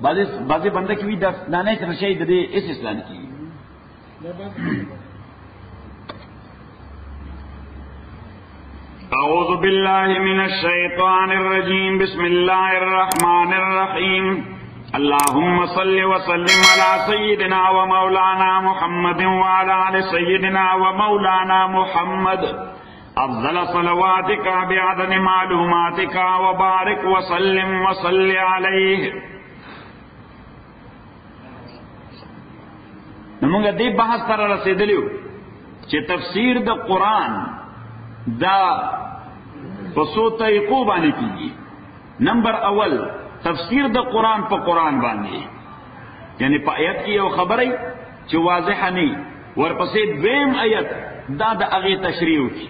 بعضی بنده کی وی دانه سره شي د دې اس اسلام کی اعوذ باللہ من الشیطان الرجیم بسم اللہ الرحمن الرحیم اللهم صل وسلم على سيدنا ومولانا محمد وعلى آل سيدنا ومولانا محمد افضل صلواتك بعدد معلوماتك وبارك وسلم وصل عليه. نمونږ دې بحث سره رسیدلیو چې تفسیر د قرآن دا پسو طریقو باندې کیږي. نمبر اول تفسیر د قرآن په قرآن باندې، یعنی په آیت کې یو خبره چې واضحه نه، ورپسې دویم آیت دا د هغې تشریح وکړي.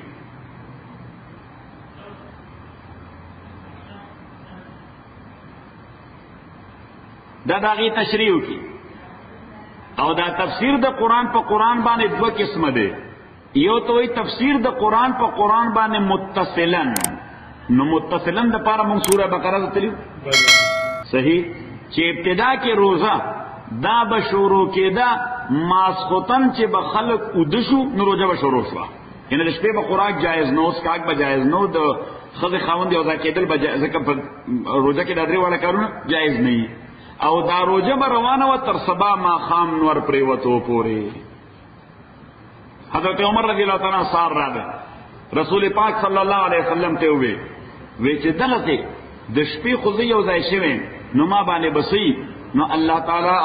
دا د هغې تشریح وکړي. او دا تفسیر د قرآن په قرآن باندې دوه قسمه دی. یو ته وایي تفسیر د قرآن په قرآن باندې متصلن. نو متصلن د پاره موږ سوره بقره ته تلو صحیح چې ابتدا کې روزه دا به شروع کېده ماسختن چې به خلق ودشو نو روزه به شروع شوه. یعنی د شپې به خوراک جایز نو، سکاک به جایز نو، د ښځې خاوند یو ځای کېدل به ځکه په روزه کې دا درې واړه کارونه جایز نه وي. او دا روزه به روانه وه تر سبا ماښام نور پرېوتو پورې. حضرت عمر رضی اللہ تعالیٰ سار راغی، رسول پاک صلی اللہ علیہ وسلم ته وی چې دغه د شپې خو زه یو ځای شوی نو ما باندې بسوي. نو الله تعالی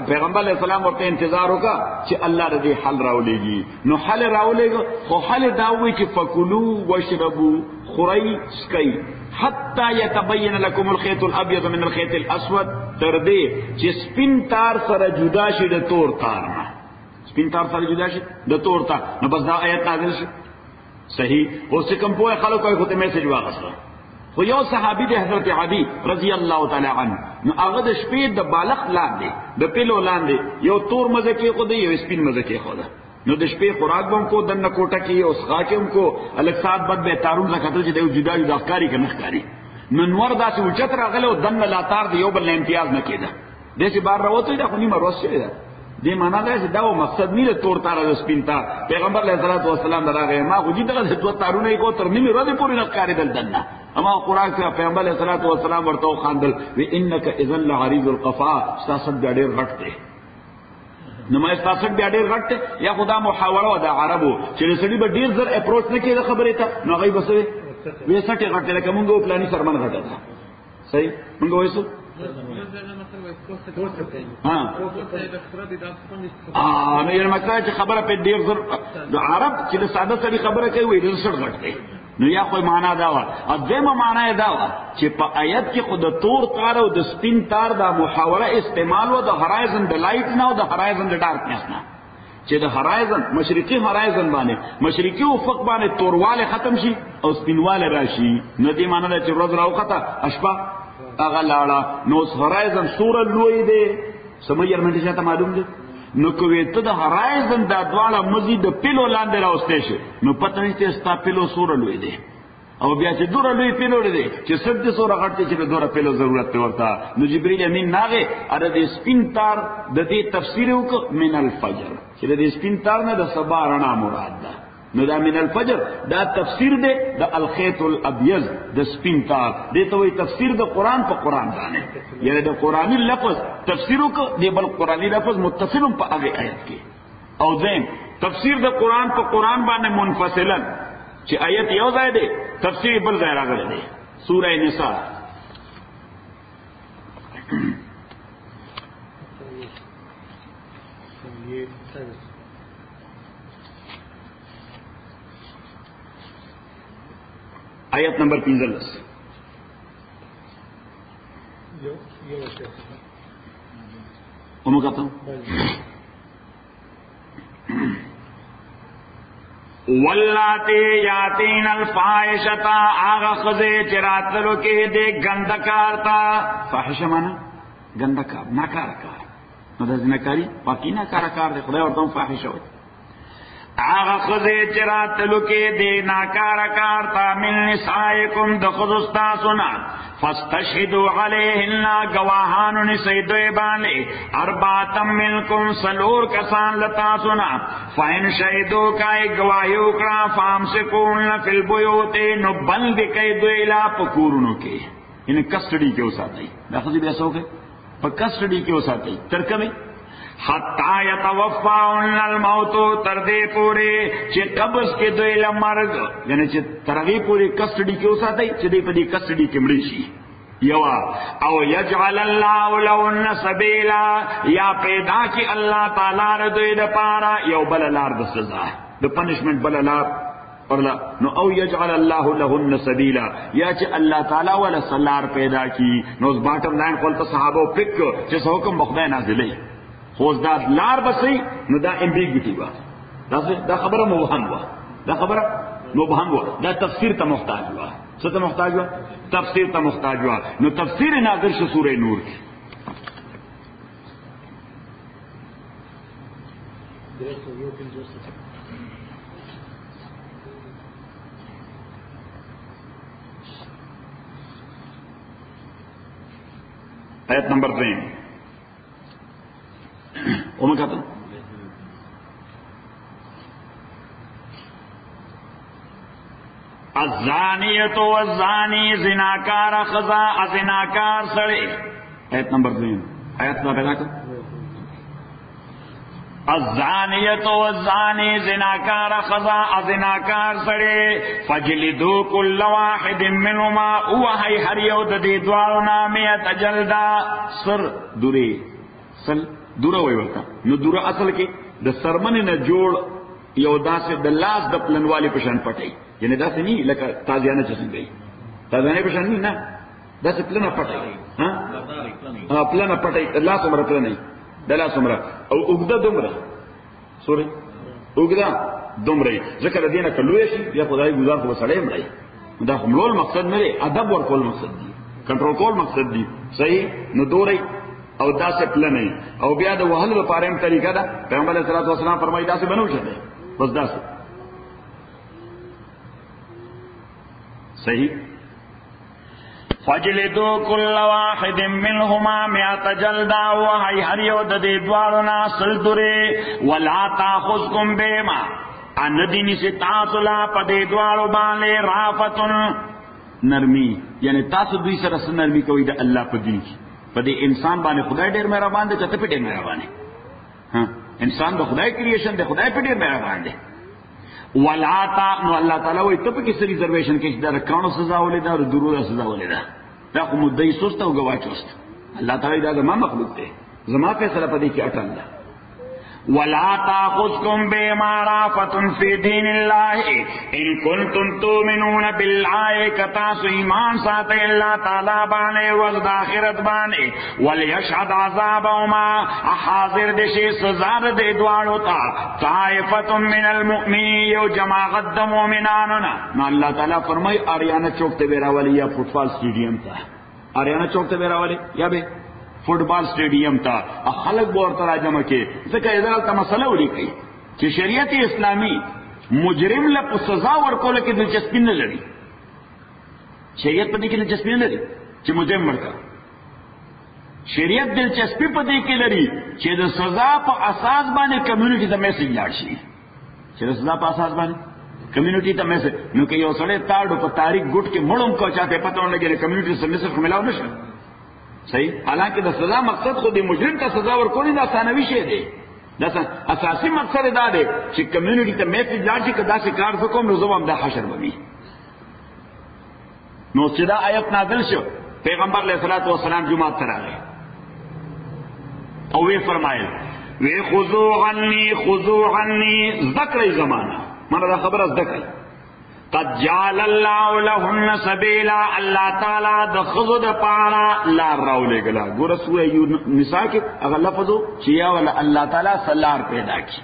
پیغمبر علیہ السلام ورته انتظار وکړه چې الله دې حل راولېږي. نو حل راولېږي، خو حل دا وی چې فکلوا واشربوا، خورئ سکئ حتی یتبین لکم الخیط الابیض من الخیط الاسود، تر دې چې سپین تار سره جدا شي د تور تار نه، سپین تار سره جدا شي د تور تار. نو بس دا آیت نازل شي. صحیح. اوس کوم په خلکو یې خو ته میسج واغسته. خو یو صحابي د حضرت عدی رضی الله تعالی عنه، نو هغه د شپې د بالغ لاندې د پیلو لاندې یو تور مزه کې خو دی، یو سپین مزه کې خو ده. نو د شپې خوراک به هم کو، دنه کوټه کې او سخا کې هم کو، الګ سات بد به تارون راکتل چې د جدا جدا ښکاري که نه ښکاري. نو نور داسې اوچت راغلی او دنه لاتار د یو بل نه امتیاز نه کېده. داسې بار راوتلی دا خو نیمه ورځ شوې ده. دې معنا دا چې دا مقصد نه د تور تار او سپین تار. پیغمبر علیه الصلاۃ والسلام راغی، ما خو دې دغه دوه تارونه یې کو تر نیمې ورځې پورې نه ښکارېدل دنه. اما قرآن کې پیغمبر علیه الصلاۃ والسلام ورته وخاندل، وی انک اذا لعریض القفا، ستاسو بیا ډېر غټ دی. نو ما ستاسو بیا ډېر غټ دی. یا خدا محاوره و د عربو چې سړي به ډېر زر اپروچ نه کېده خبرې ته، نو هغوی به څه وی سټې غټ دی، لکه مونږ و پلاني سرمن غټه ده. صحیح. مونږ وایو نو یعنی مطلب چې خبره په ډېر زر د عرب چې د ساده سړي خبره کوي وایي ډېر سړ غټ دی. نو یا خو معنا دا وه. دویمه معنا یې دا وه چې په آیت کې خو د تور تار او د سپین تار دا محاوره استعمال و د هرایزن د لایټ نه او د هرایزن د ډارکنس نه، چې د هرایزن مشرقي هرایزن باندې مشرقي افق باندې تورواله ختم شي او سپینواله راشي. نو دې معنا ده چې ورځ راوخته اشپه هغه لاړه. نو هرایزن سوره لوی دی، سمیر منډه چاته معلوم دی. نو کوي ته د هرایزن دا دواړه مزید د پیلو لاندې راوستې شي، نو پته نشته ستا پیلو سوره لوی دی او بیا چې دوره لوی پیلو دی چې سد سوره غټ دی چې د دوره پیلو ضرورت ته ورته. نو جبرئیل امین ناغه اره د سپین تار د دې تفسیر وکړ من الفجر، چې د سپین تار نه د سبا رڼا مراد ده. نو دا من الفجر دا تفسیر دی د الخیط الابیض د سپین تار. دې ته وایي تفسیر د قرآن په قرآن باندې، یعنی د قرآني لفظ تفسیر وکړه دی بل قرآني لفظ متصل په هغه آیت کې. او ځین تفسیر د قرآن په قرآن باندې منفصلا چې آیت یو ځای دی تفسیر بل ځای راغلی دی. سوره نساء آیت نمبر 15. انہوں کہتا ہوں واللاتی یاتین الفاحشتا، آغا خزے چراتلو کے دے گندکارتا. فاحشہ مانا گندکار، ناکار کار. نو دا زنکاری پاکی ناکار کار دے، خدای ورطا ہوں فاحشہ ہوئی. آغا خزے چرات لکے دے ناکارا کارتا من نسائکم دخزستا سنا فاستشہدوا علیہن گواہانو نسیدوی بانے ارباتم منکم سلور کسان لتا سنا فہن شہدو کائی گواہیو کرا فامسکون فی البیوت نو بند کئی دویلا پکورنو کے انہیں کسٹڈی کے اساتی دخزی بیسو کے پا کسٹڈی کے اساتی ترکمی حتی یتوفاؤن الموت تردے پورے چی قبض کے دویل مرگ یعنی چی ترغی پوری کسٹڈی کے اساتی چی دی پا دی کسٹڈی کے مریشی یوا او یجعل اللہ لہن سبیلا یا پیدا کی اللہ تعالی ردوی دا پارا یو بلالار دا سزا دا پنشمنٹ بلالار پرلا نو او یجعل اللہ لہن سبیلا یا چی اللہ تعالی والا سلار پیدا کی نو اس باٹم لائن قولتا صحابو پک چیسا حکم بخدای نازلی خوز دا لار بسی نو دا امبیگوٹی با دا خبر مبہم با دا خبر مبہم با دا تفسیر تا محتاج با سو تا محتاج با تفسیر تا محتاج با نو تفسیر ناظر شو سورہ نور کی آیت نمبر 3 وہ میں کہتا ہوں الزانیت والزانی زناکار خزا ازناکار سڑے آیت نمبر 3 آیت نمبر پیدا کر الزانیت والزانی زناکار خزا ازناکار سڑے فجلدو کل واحد منہما اوہی ہر یود دی دوارنا میت جلدا سر دوری سل دورا وی ورکا نو دورا اصل کے دا سرمن نہ جوڑ یو دا سے دا لاس دا پلنوالی پشان پٹائی یعنی دا سے نہیں لکا تازیانہ چسن گئی تازیانہ پشان نہیں نا دا سے پلنا پٹائی ہاں پلنا پٹائی لاس عمرہ پلنا دا لاس عمرہ او اگدا دمرہ سوری اگدا دمرہ ذکر دینا کلوئے شی یا خدای گزار کو سڑے مرائی دا خملول مقصد میرے ادب ورکول مقصد دی کنٹرول کول مقصد دی صحیح نو دو رئی او دا سے پلن نہیں او بیا دا وحل دا پاریم طریقہ دا پیغمبر علیہ الصلوۃ والسلام فرمائی دا سے بنو شدے بس دا سے صحیح فجلدو کل واحد منہما میات جلدا وحی ہر یود دی دوارنا سلدرے ولا تاخذکم بیما اندینی سے تاسلا پدے دوارو بانے رافتن نرمی یعنی تاسو دوی سره نرمی کوي د الله په دین کې په دې انسان باندې خدای ډېر مهربان دی چته په ډېر مهربان دی ها انسان د خدای کریشن دی خدای په ډېر مهربان دی ولا تا نو الله تعالی وایي ته په کې سری ریزرویشن کې دا کانو سزا ولې دا درو سزا ولې دا خو مدعي سوست او گواچوست الله تعالی دا ما مخلوق دی زما فیصله په دې کې اٹل ده ولا تاخذكم بما رافة في دين الله ان كنتم تؤمنون بالله كتاس ایمان ساتھ اللہ تعالی بانے وقت آخرت بانے وليشهد عذابهما حاضر دشی سزا دے دوارو تا طائفة من المؤمنین یو جماعت د مؤمناننا نا اللہ تعالی فرمائی آریانہ چوک تے بیرا والی یا فٹبال سٹیڈیم تا آریانہ چوک تے بیرا والی یا بے فٹبال سٹیڈیم تا خلق بور تراجمہ کے ذکر ادھر تا مسئلہ ولی کئی کہ شریعت اسلامی مجرم لپ سزا ورکول کی دلچسپی نہ لڑی شریعت پتی کی دلچسپی نہ لڑی کہ مجرم مرکا شریعت دلچسپی پتی کی لڑی کہ دا سزا پا اساس بانے کمیونٹی تا میسج لاڑ شی کہ سزا پا اساس بانے کمیونٹی تا میسج نو کہ یو سڑے تاڑو پا تاریخ گٹ کے مڑوں کو چاہتے پتہ ہونے لگے کمیونٹی سے میسج ملاو نشا صحیح حالانکہ دا سزا مقصد خود مجرم تا سزا ورکولی دا ثانوی شے دے دا اساسی مقصد دا دے کہ کمیونٹی تا میسج لاڑ شی کہ دا سے کار سکوم نو زوام دا حشر ببی نو چدا آیت نازل شو پیغمبر علیہ الصلوۃ والسلام جمعہ تر آگئے اوے فرمائے وے خذو عنی ذکر زمانہ مانا دا خبر از ذکر قد جعل اللہ لہن سبیلا اللہ تعالی دا خذو دا پارا لار راولے گلا گورا سورہ نساء کے اگر لفظو چیا والا اللہ تعالی سلار پیدا کی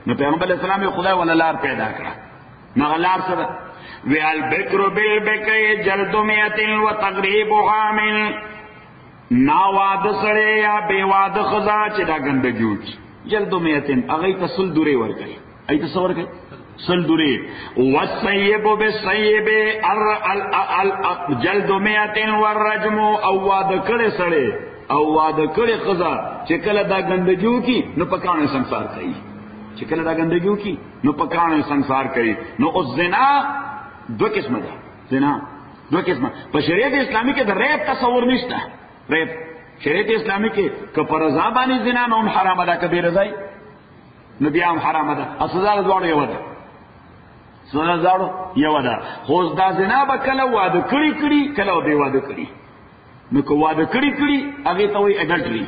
نو پیغمبر علیہ السلام خدا والا لار پیدا کرا نو لار سر وی البکر بالبکر جلد میت و تغریب غامل ناواد سڑے یا بے واد خزا چدا گندگیوچ جلد میتن اغی تسل دوری ورگئی ایت تصور کړئ سل دوری والسیب بالسیب جلد 100 والرجم او واده کړي سړی او واده کړي قضا چې کله دا ګندګیو کی نو پکانه ਸੰسار کوي چې کله دا ګندګیو کی نو پکانه ਸੰسار کوي نو او زنا دو قسمه ده زنا دو قسمه په شریعت اسلامي کې د ریپ تصور نشته ریپ شریعت اسلامي کې که پر رضا باندې زنا نو حرام ده کبیره ځای نو بیا هم حرام ده اصل دا یو ده سونه زاړو یو ده خو دا زنا به کله واده کړی کله به واده کړی نو کو واده کړی هغه ته وایي اډلټری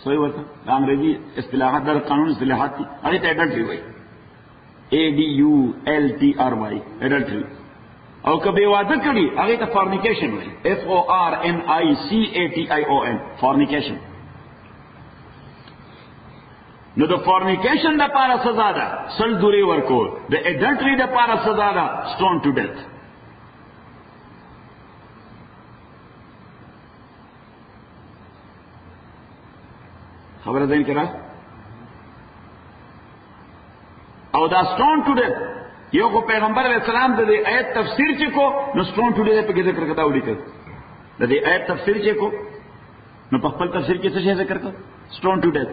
سوی ورته انګریزي اصطلاحات در قانون اصطلاحات دي هغه ته اډلټری وایي ADULTRY اډلټری او کبه واده کړی هغه ته فورنیکیشن وایي FORNICATION فورنیکیشن نو د فورنیکیشن د پاره سزا ده سل دوری ورکول د اډلټری د پاره سزا ده سټون ټو ډیث خبره ده کړه او دا سټون ټو ډیث یو کو پیغمبر علیہ السلام د دې آیت تفسیر چې کو نو سټون ټو ډیث په کې ذکر کړه وړي کړ د دې آیت تفسیر چې کو نو په خپل تفسیر کې څه ذکر کړ سټون ټو ډیث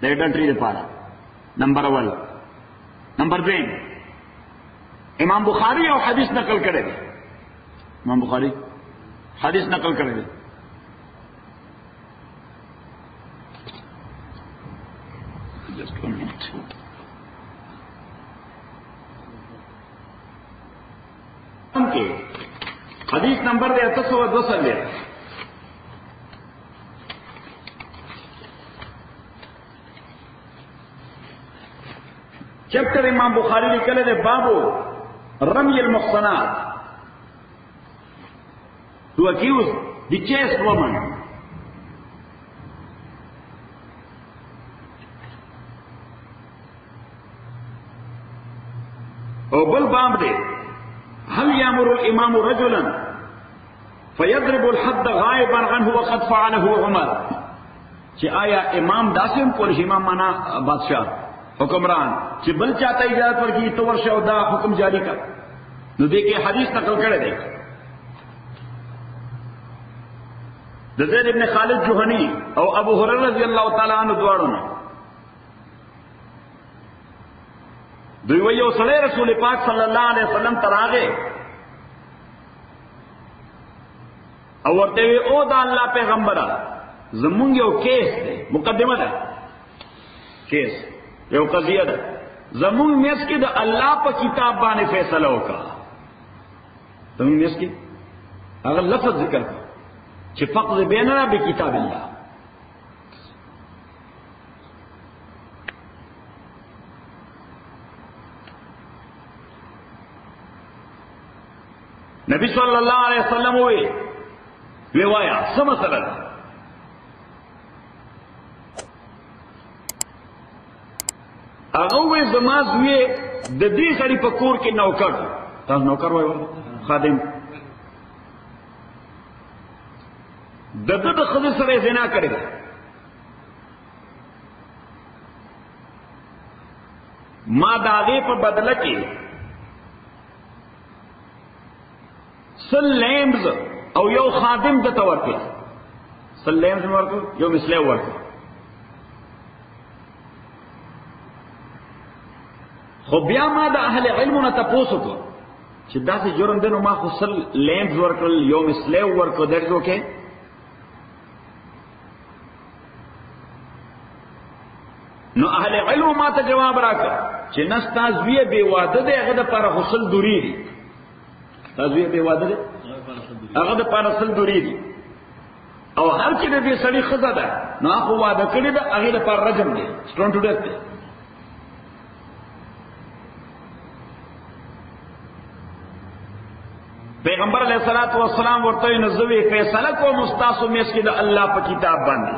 د اډلټری لپاره نمبر 1 نمبر 2 امام بخاری او حدیث نقل کړی دی امام بخاری حدیث نقل کړی دی just one minute okay حدیث نمبر دے 802 چیپٹر امام بخاری لکھلے دے بابو رمی المحصنات to accuse the chaste woman او بل باب دے هل يامر الامام رجلا فيضرب الحد غائبا عنه وقد فعله عمر چې آیا امام داسم کول شي امام معنا بادشاہ حکمران چې بل چاته اجازه ورکړي تو ورشه او دا حکم جاری کړ نو دې کې حدیث نقل کړی دی د زید ابن خالد جوهنی او ابو هريره رضی الله تعالی عنہ دواړو نه دوی ویو سره رسول پاک صلی الله علیه وسلم تراغه او ورته او دا الله پیغمبره زمونږ یو کیس دی مقدمه ده کیس یو قضیه ده زمون میس کې د الله په کتاب باندې فیصله وکړه زمون میس کې هغه لفظ ذکر کړ چې فقط بیننا بکتاب الله نبی صلی الله علیه وسلم وی وایا څه مسله ده هغه وې زما زوی د دې سړي په کور کې نوکر تاسو نوکر وایو خادم دغه د خځې سره زنا کړی ما د هغې په بدله کې سل لیمز او یو خادم دته ورکړ سل لیمز ورکړ یو مسله ورکړ خو بیا ما د اهل علم نه تاسو کو چې داسې جرم دنو ما خو سل لیمز ورکړل یو مسله ورکړ درځو کې نو اهل علم ما ته جواب راکړ چې نستاز وی به واده دی هغه د پر حسل دوری دی تاسو به واده دی هغه د پر حسل دوری دی او هر چې دې سړی خزه ده نو هغه واده کړی دا هغه د پر رجم دی سټون ټو ډیث دی پیغمبر علیہ الصلوۃ والسلام ورته نزوی فیصله کو مستاسو میس کې د الله په کتاب باندې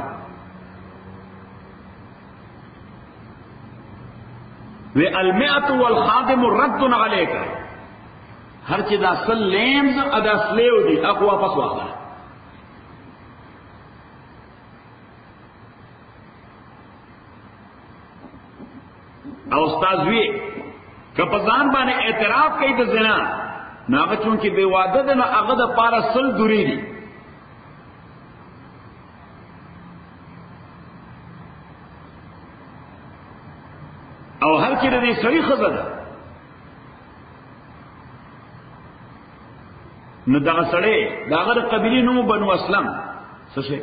وی المئة والخادم رد علیک هر چې دا سل لیمز ادا سلیو دي اخو واپس واخله او استاد وی که په ځان باندې اعتراف کوي د زنا نو هغه چونکې بې واده ده نو هغه د پاره سل دوری دي. او هر چیرې دې سړي ښځه ده نو دغه سړی د هغه د قبیلې نوم بنو اسلم څه شی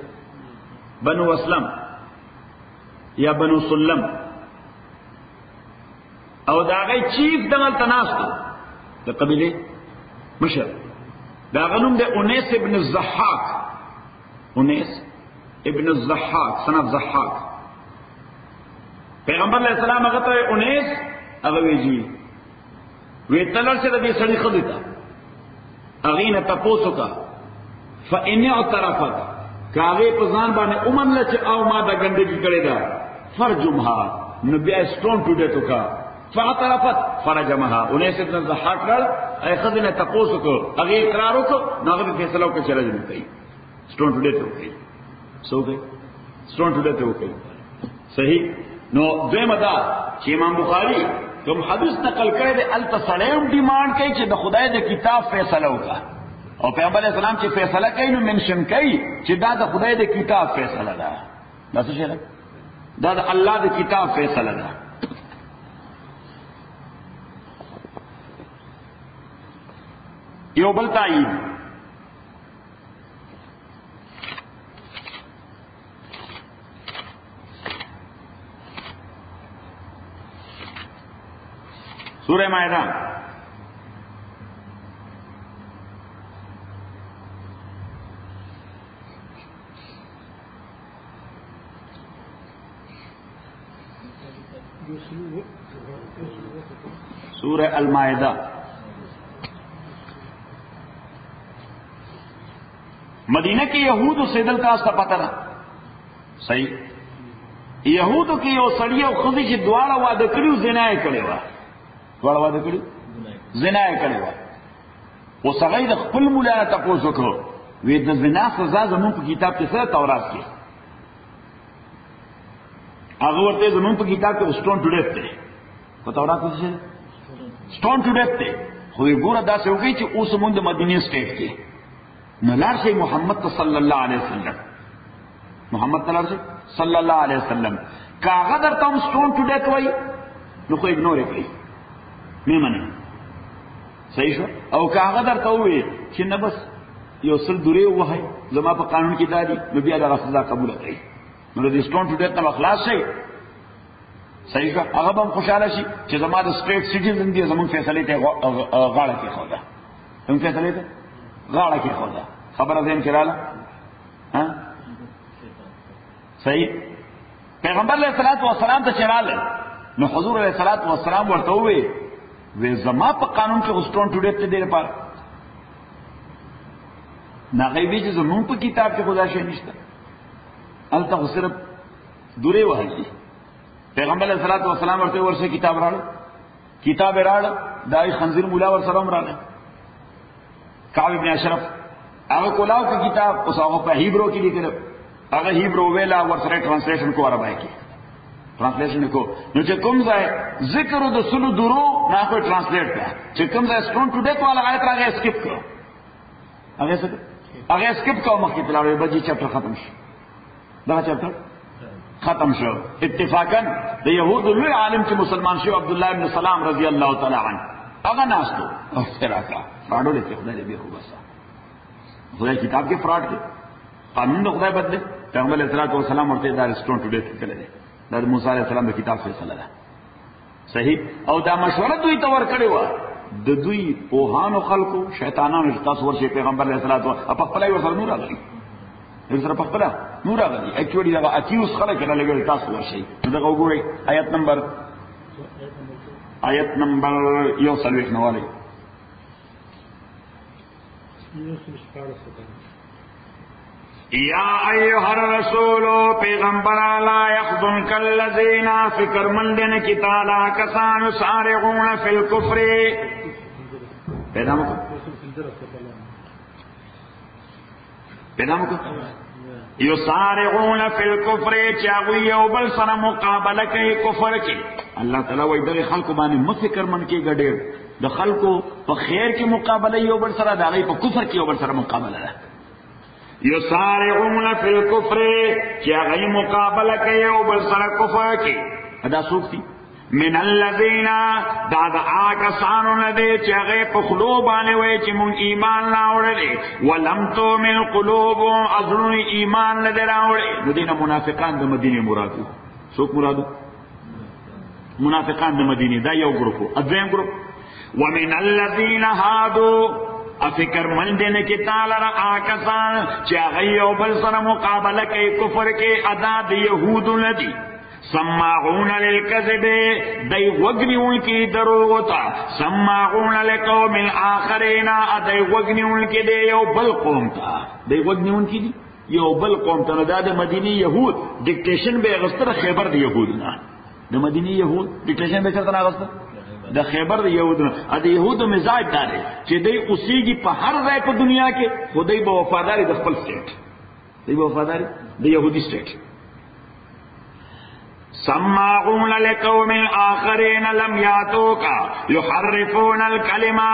بنو اسلم یا بنو سلم او د هغې چیف دغلته ناست د قبیلې مشر د هغه نوم دی انیس ابن الضحاک. انیس ابن الضحاک سن اف ضحاک. پیغمبر علیہ السلام هغه ته انیس هغه ویجی وی تلل سره دې سړي ښځې ته هغې نه تپوس وکړه فإن اعترفت که هغې په ځان باندې ومنله چې او ما دا ګندګي کړې ده فرجمها نو بیا یې سټون ټو ډیټ وکړه. فاعترفت فرجمها. انیس ابن الضحاک لاړ هغې ښځې نه تپوس وکړو هغې اقرار وکړو نو هغه دې فیصله وکړه چې رجم وکړي سټون ټو ډیټ وکړي څه وکړي سټون ټو ډیټ وکړي. صحیح. نو دویمه دا چې امام بخاری کوم حدیث نقل کړی دی الته سړی هم ډیمانډ کوي چې د خدای د کتاب فیصله وکړه او پیغمبر علیه السلام چې فیصله کوي نو منشن کوي چې دا د خدای د کتاب فیصله ده. دا څه شی ده؟ دا د الله د کتاب فیصله ده. یو بل تایید سورہ مائدہ سورہ المائدہ مدینہ کے یہود سے دل کا اس کا پتہ نہ صحیح یہود کی یو سړی او ښځې چې دواړه واده کړي زنا یې کړې وه دواړه واده کړي زنا یې کړې وه اوس هغه یې د خپل مولا نه تپوس وکړو وی د زنا سزا زمونږ په کتاب کې څه تورات کې هغه ورته زمونږ په کتاب کې سټون ټو ډیث دی په تورات کې څه سټون ټو ډیث دی خو یې ګوره داسې وکړي چې اوس مونږ د مدینې سټیټ کې نو لاړ شئ محمد ته صلی الله علیه وسلم محمد ته لاړ شئ صلی الله علیه وسلم که هغه درته هم سټون ټو ډیث وایي نو خو اګنور یې کړئ مې منئ صحیح شو. او که هغه درته ووایي چې نه بس یو سل دورې ووهئ زما په قانون کې دا دي نو بیا دغه سزا قبوله کړئ نو د سټون ټو ډیث نه به خلاص شئ. صحیح شو. هغه به هم خوشحاله شي چې زما د سټیټ سټیزن دی زمونږ فیصلې ته غاړه کېښوده زمونږ فیصلې ته غاړه کېښوده. خبره ذهن کې راله صحیح. پیغمبر علیہ الصلوۃ والسلام ته چې راغله نو حضور علیہ الصلوۃ والسلام ورته وویل وی زما په قانون کې سټون ټو ډیث ته دی لپاره نه غیبي چې زمونږ په کتاب کې خدا شی نشته هلته خو صرف دورې وهل دي. پیغمبر علیہ الصلوۃ والسلام ورته ورسره کتاب راړ کتاب راړ دای خنزیر مولا ورسره هم راړ کعب ابن اشرف هغه کولاو کې کتاب اوس هغه په هیبرو کې لیکل هغه هیبرو ویلا ورسره ټرانسلیشن کو عربی کې ټرانسلیشن کو نو چې کوم ځای ذکر د سلو درو نه کو ټرانسلیټ کړ چې کوم ځای سټون ټو ډیث والا آیت راغی اسکیپ کړ هغه اسکیپ کړ مخکې تلاوه بجې چپټر ختم شو دا چپټر ختم شو اتفاقا د يهود لوی عالم چې مسلمان شو عبد الله ابن سلام رضی الله تعالی عنه هغه ناستو او سراکا فراډو لته خدای دې خو بس خدای کتاب کې فراډ دی قانون د خدای بدله پیغمبر علیہ الصلوۃ والسلام ورته دا سټون ټو ډیث کړل دي دا موسی علیہ السلام د کتاب فیصله ده صحیح. او دا مشوره دوی ته ورکړې و د دوی پوهانو خلکو شیطانانو چې تاسو ورشي پیغمبر علیہ الصلوۃ والسلام په خپل ورسره نور راغلي ورسره په خپل نور راغلي اکچولی دا اتیوس خلک نه لګل تاسو ورشي دا وګورئ آیت نمبر یو سلویک نوالی یا ایها الرسول پیغمبر لا يحزنك الذين فکر مندن کی تعالی کسان سارعون فی الكفر پیدا مکو یسارعون فی الکفر چاوی یو بل سره مقابله کوي کفر کې. الله تعالی وایي دغه خلکو باندې مفکر من کېږي ډېر، د خلکو په خیر کې مقابله یو بل سره، د هغې په کفر کې یو بل سره مقابله ده. یسارعون فی الکفر چې هغوی مقابله کوي یو بل سره کفر کې. دا څوک دي؟ من الذین دا د آکسانو نه دی چې هغې په خولو باندې وایي چې مونږ ایمان راوړلی، ولم تؤمن قلوبهم زړونو ایمان نه دی راوړی. نو دې نه منافقان د مدینې مرادو. څوک مرادو؟ منافقان د مدینې، دا یو ګروپ. دویم ګروپ ومن الذین هادو افکر من دین کی تعالی را آکسان چې هغوی یو بل سره مقابله کوي کفر کې، ادا د یهودو نه دي. سماعون للکذب دی وگنیون کی دروغ تا، سماعون لقوم آخرین دی وگنیون کی دی یو بل قوم تا، دی وگنیون کی دی یو بل قوم تا. دا د مدینی یهود ڈکٹیشن بے اغسطر خیبر دی یهود نا، د مدینی یهود ڈکٹیشن بے چرتنا اغسطر د خیبر دی یهود نا. د یهود مزاج دارے چې دی اسیگی پا ہر رائے پا دنیا کے، خود دی با وفاداری د خپل سٹیٹ، دی با وفاداری د یهودی سٹیٹ. سماعون لقوم آخرین لم یاتوکا یحرفون الکلمہ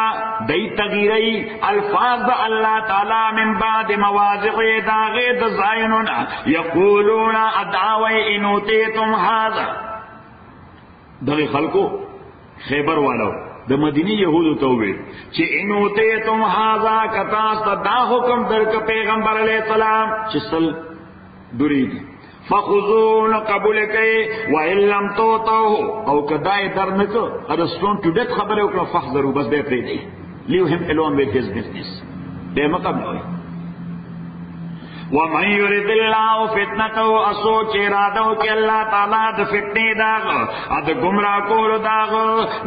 دی تغیری الفاظ دا اللہ تعالی من بعد مواضع داغید زائنون یقولون ادعوی انوتیتم حاضر. دغی خلقو خیبر والو د مدینی یهودو تووی چی انوتیتم حاضر کتاست دا حکم درک پیغمبر علیہ السلام چسل دوریدی فخذون قبول کئی وَإِن لَمْ تُؤْتَوْهُ او کدائی در نکو ارسطون ٹو ڈیت خبر اکلا فخذرو بس بے پری دی لیو ہم alone with his business بے مقابل ہوئی. وَمَنْ يُرِدِ اللَّهُ فِتْنَتَهُ اسوچ ارادو کہ اللہ تعالیٰ دا فتنی داغ اد گمراہ کولو داغ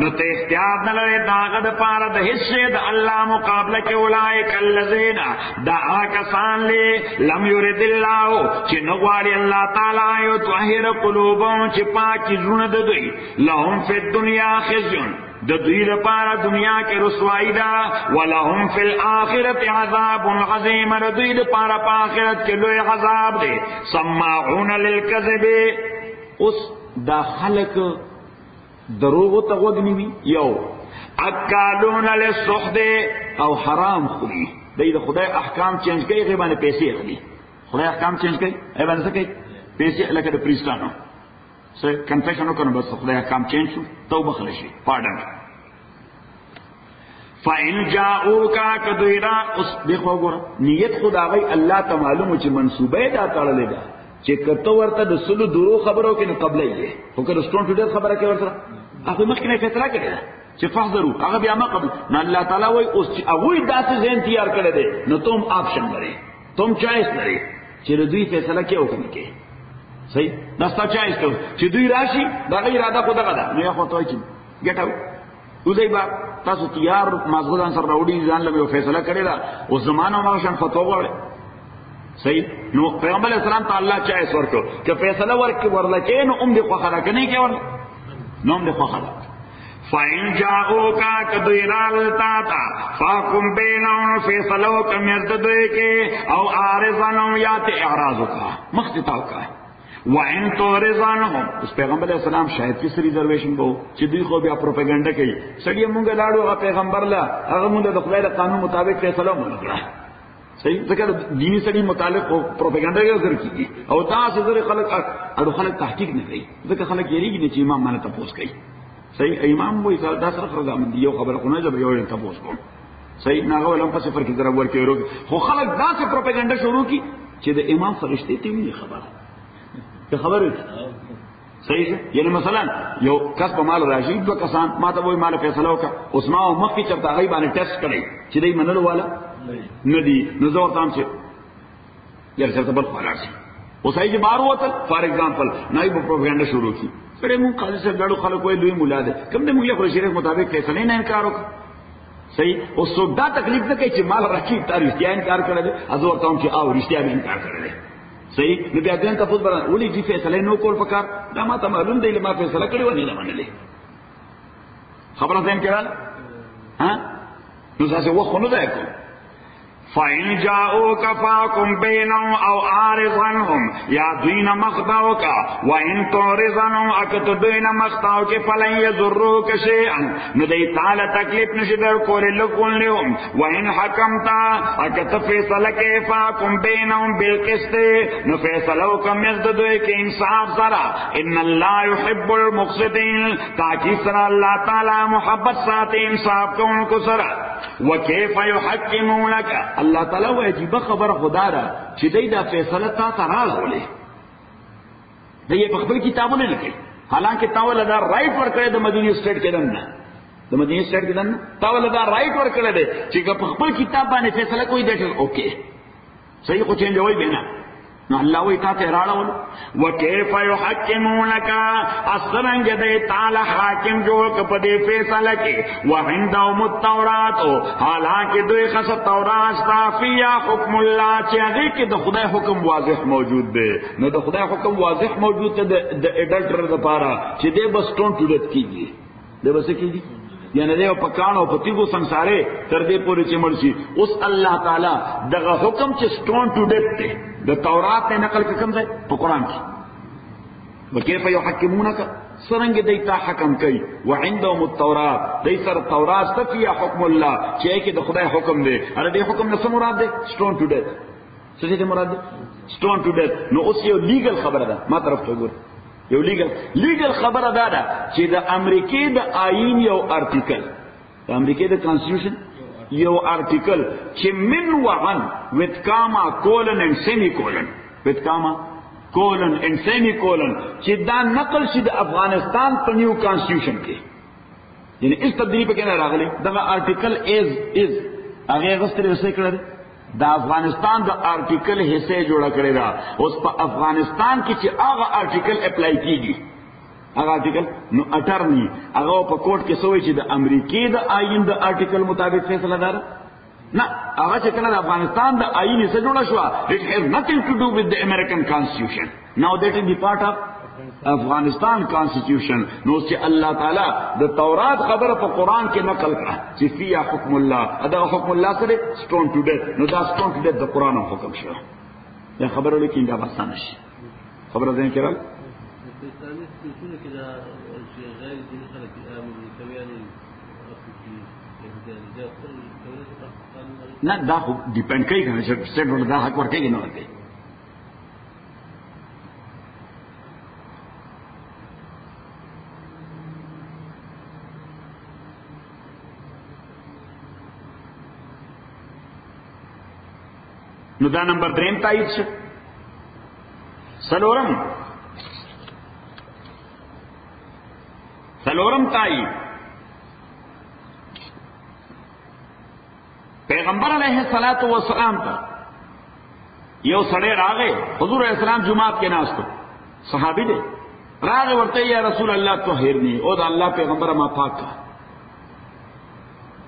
نو تے اختیار نلے داغ دا پارا دا حصے دا اللہ مقابلہ کے اولائک الذین دا آکسان لے لم يُرِدِ اللَّهُ چی نغواری اللہ تعالیٰ یطہر قلوبهم چی پاکی زون دوی لهم فی الدنیا خزیون د دوی لپاره دنیا کې رسوائی دا ولهم فی الاخرة عذاب عظیم د دوی لپاره په آخرت کې لوی عذاب دی. سماعون للکذب اوس دا خلق دروغ ته وګنی یو اکالون للسحت او حرام خوري، د خدای احکام چینج کوي غیبانه پیسې اخلي. خدای احکام چینج کوي غیبانه څه کوي؟ پیسې لکه د پریستانو سر کنفیشن وکړو بس خدای احکام چینج شو، توبه خلشي پاردن. فَإِن جَاءُوكَ كَدُویرا اس دیکھو ګور نیت خدای الله ته معلومه چې منسوبه دا تړلې ده چې کته ورته د سلو درو خبرو کې نه قبلې ده خو که رستون ټوډر خبره کوي ورته هغه مخکنه فیصله کړي چې فحذروا هغه بیا ما قبل نه. الله تعالی وایي اوس چې هغه داسې ذهن تیار کړی دی نو تم آپشن لري، تم چوائس لري چې دوی فیصله کې وکړي کې صحیح داستا چوائس کوي چې دوی راشي دا غي اراده خو دغه ده نو یا خو ته چې ګټ اوټ دوی با تاسو تیار مازغدان سره راوړي ځان له فیصله کړی دا او زمانه ما شان فتوا وړي صحیح. نو پیغمبر اسلام ته الله چوائس ورکو چې فیصله ورکړي ورلکه نو ام دي خو خلک نه کې ور نو ام دي خو خلک. فَإِن جَاءُوكَ كَدُویرال تاتا فَاحْكُم بَيْنَهُم فیصلو کم یزدوی کے او آرزانم یات اعراضو کا مختتاو کا. وَإِن تُعْرِضْ اس پیغمبر علیہ السلام شاید کس ریزرویشن کو چې دوی خو بیا پروپاګاندا کوي سړی مونږ لاړو هغه پیغمبر لا هغه مونږ د خدای د قانون مطابق فیصله وکړه صحیح. ځکه دینی سړي متعلق پروپاګاندا کوي او تاسو زری خلک تحقیق نه کوي ځکه خلک یریږي چې امام باندې تاسو کوي صحیح. امام وایي دا سره خرګام دی یو خبره خو نه جوړ یو تاسو کوم صحیح. ناغه ولهم په صفر کې ضرب ورکړي خو خلک دا څه پروپاګاندا شروع کی چې د امام فرشتي ته وی خبره خبره صحیح ہے. یعنی مثلا یو کس په مال راشي دو کسان ما ته وای مال فیصله وکړه اوس ما مخکې چرته غي باندې ټیسټ کړی چې دای منلو والا ندی نو زه ورته چې یاره چرته بل خلاص اوس هیڅ بار وته فار ایگزامپل نایب پروپاګاندا شروع کی سره مون قاضي صاحب ډاډو خلک وای لوی مولا ده کوم دې موږ خو شریعت مطابق فیصله نه انکار وکړه صحیح. او سو دا تکلیف نه کوي چې مال راکې تار رښتیا انکار کړل از ورته چې او رښتیا به انکار کړل صحیح. نو بیا دین تاسو بران ولې دې فیصله نو کول پکار دا ما ته معلوم دی ما فیصله کړی و نه منلې خبره زم کړه ها نو تاسو وخت نه ده کو. فَإِنْ جَاءُوكَ فَاحْكُمْ بَيْنَهُمْ أَوْ أَعْرِضْ عَنْهُمْ یا دوی نه مخداوک وَإِنْ تُعْرِضْ عَنْهُمْ اکت دوی نه مخداوک فَلَنْ يَضُرُّوكَ شَيْئًا نو دی تعالی تکلیف نشي در کولې لګولهم وَإِنْ حَكَمْتَ اکت فیصله کې فَاحْكُمْ بَيْنَهُمْ بِالْقِسْطِ نو فیصله وکم یزد دوی کې انصاف سره ان الله يحب المقسطين تاکي سره الله تعالی محبت ساتي انصاف کوونکو سره وكيف يحكمونك الله تعالی وایي چې خبر خدا را چې دای دا فیصله تا ته راغولې دای په خپل کتابونه لیکي حالانکه تاول دا رائټ ورکړی د مدینه سټیټ کې دنه د مدینه سټیټ کې دنه تاول دا رائټ ورکړی دی چې په خپل کتاب باندې فیصله کوي دټل اوکې صحیح خو چینج وای بنا نو الله وی تا ته راړول وکيف يحكمونك اصلنګ دې تعالی حاکم جوړ ک په دې فیصله کې وعندهم التوراۃ حالانکه دوی خاص تورات صافیا حکم الله چې هغه کې د خدای حکم واضح موجود دی نو د خدای حکم واضح موجود دی د اډلټر لپاره چې دې بس ټون ټوډت کیږي دې بس کیږي یعنی دیو پکانو پتیگو سنسارے تردے پوری چمڑ سی اس اللہ تعالی دغه حکم چې سٹون ټو ډیت ته د تورات نه نقل کوم ځای په قران کې وکيف يحكمونك سرنګ دیتا حکم کوي وعندهم التورات دای سر تورات تفیا حکم الله چې کې د خدای حکم دی اره دې حکم نه مراد دی سٹون ټو ډیت څه دې مراد دی سٹون ټو ډیت نو اوس یو لیګل خبره ده ما طرف ته ګور یو لیگل خبره دا ده چې د امریکای د آئین یو ارټیکل د امریکای د کانسټیټیوشن یو ارټیکل چې من وعن with comma colon and semicolon with comma colon and semicolon چې دا نقل شي د افغانستان په نیو کانسټیټیوشن کې یعنی اس تبدیلی په کې نه راغلی دا ارټیکل از هغه غوښتل څه کړل دا افغانستان دا آرٹیکل حصے جوڑا کرے دا اس پا افغانستان کی چی آغا آرٹیکل اپلائی کی گی آغا آرٹیکل نو اٹرنی آغا پا کورٹ کے سوئی چی دا امریکی دا آئین دا آرٹیکل مطابق فیصلہ دارا نا آغا چکنا دا افغانستان دا آئین حصے جوڑا شوا it has nothing to do with the American Constitution now that is the part of افغانستان کانسٹیٹیوشن نو چې الله تعالی د تورات خبره په قران کې نقل کړه چې فيها حکم الله ادا حکم الله سره سټون ټو ډیت نو دا سټون ټو ډیت د قران حکم شو دا خبره لیکین دا بسانه شي خبره ځین کړل نه دا خو ډیپند کوي کنه چې څنګه دا حق ورکړي نه ورکړي نو دا نمبر 3 تایید شو سلورم تایید پیغمبر علیہ الصلوۃ والسلام ته یو سړی راغی حضور علیہ السلام جمعات کې ناستو صحابي دی راغی ورته یا رسول الله طهرنی او دا الله پیغمبر ما پاک کا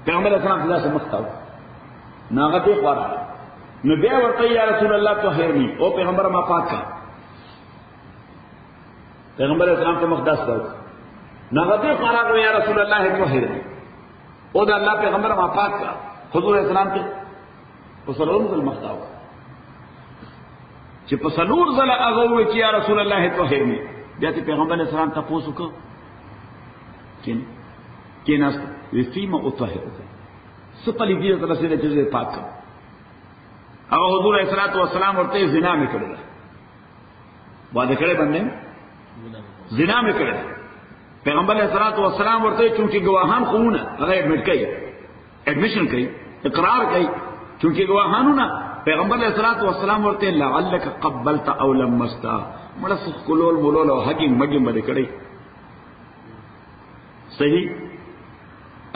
پیغمبر علیہ السلام الله سے مختاو ناغته خورا نو بیا ورته یا رسول الله طهرنی او پیغمبر ما پاک کا پیغمبر اسلام ته مقدس دا ناغته خورا یا رسول الله طهرنی او دا الله پیغمبر ما پاک کا حضور اسلام ته پسلون ځل مختاو چې پسلور ځل هغه وی چې یا رسول الله طهرنی بیا ته پیغمبر اسلام ته پوښتنه وکړه کیناست فيما اطهرك سپلی دی ته رسول الله پاک او حضور علیہ الصلوۃ والسلام ورته زنا میں کړل واده کړي باندې زنا میں کړل پیغمبر علیہ الصلوۃ والسلام ورته چونکی گواهان خونه هغه ایڈمیشن کړي اقرار کړي چونکی گواهانونه پیغمبر علیہ الصلوۃ والسلام ورته لعلک قبلت او لمست مړه کولول مولول او حقین مګي باندې کړي صحیح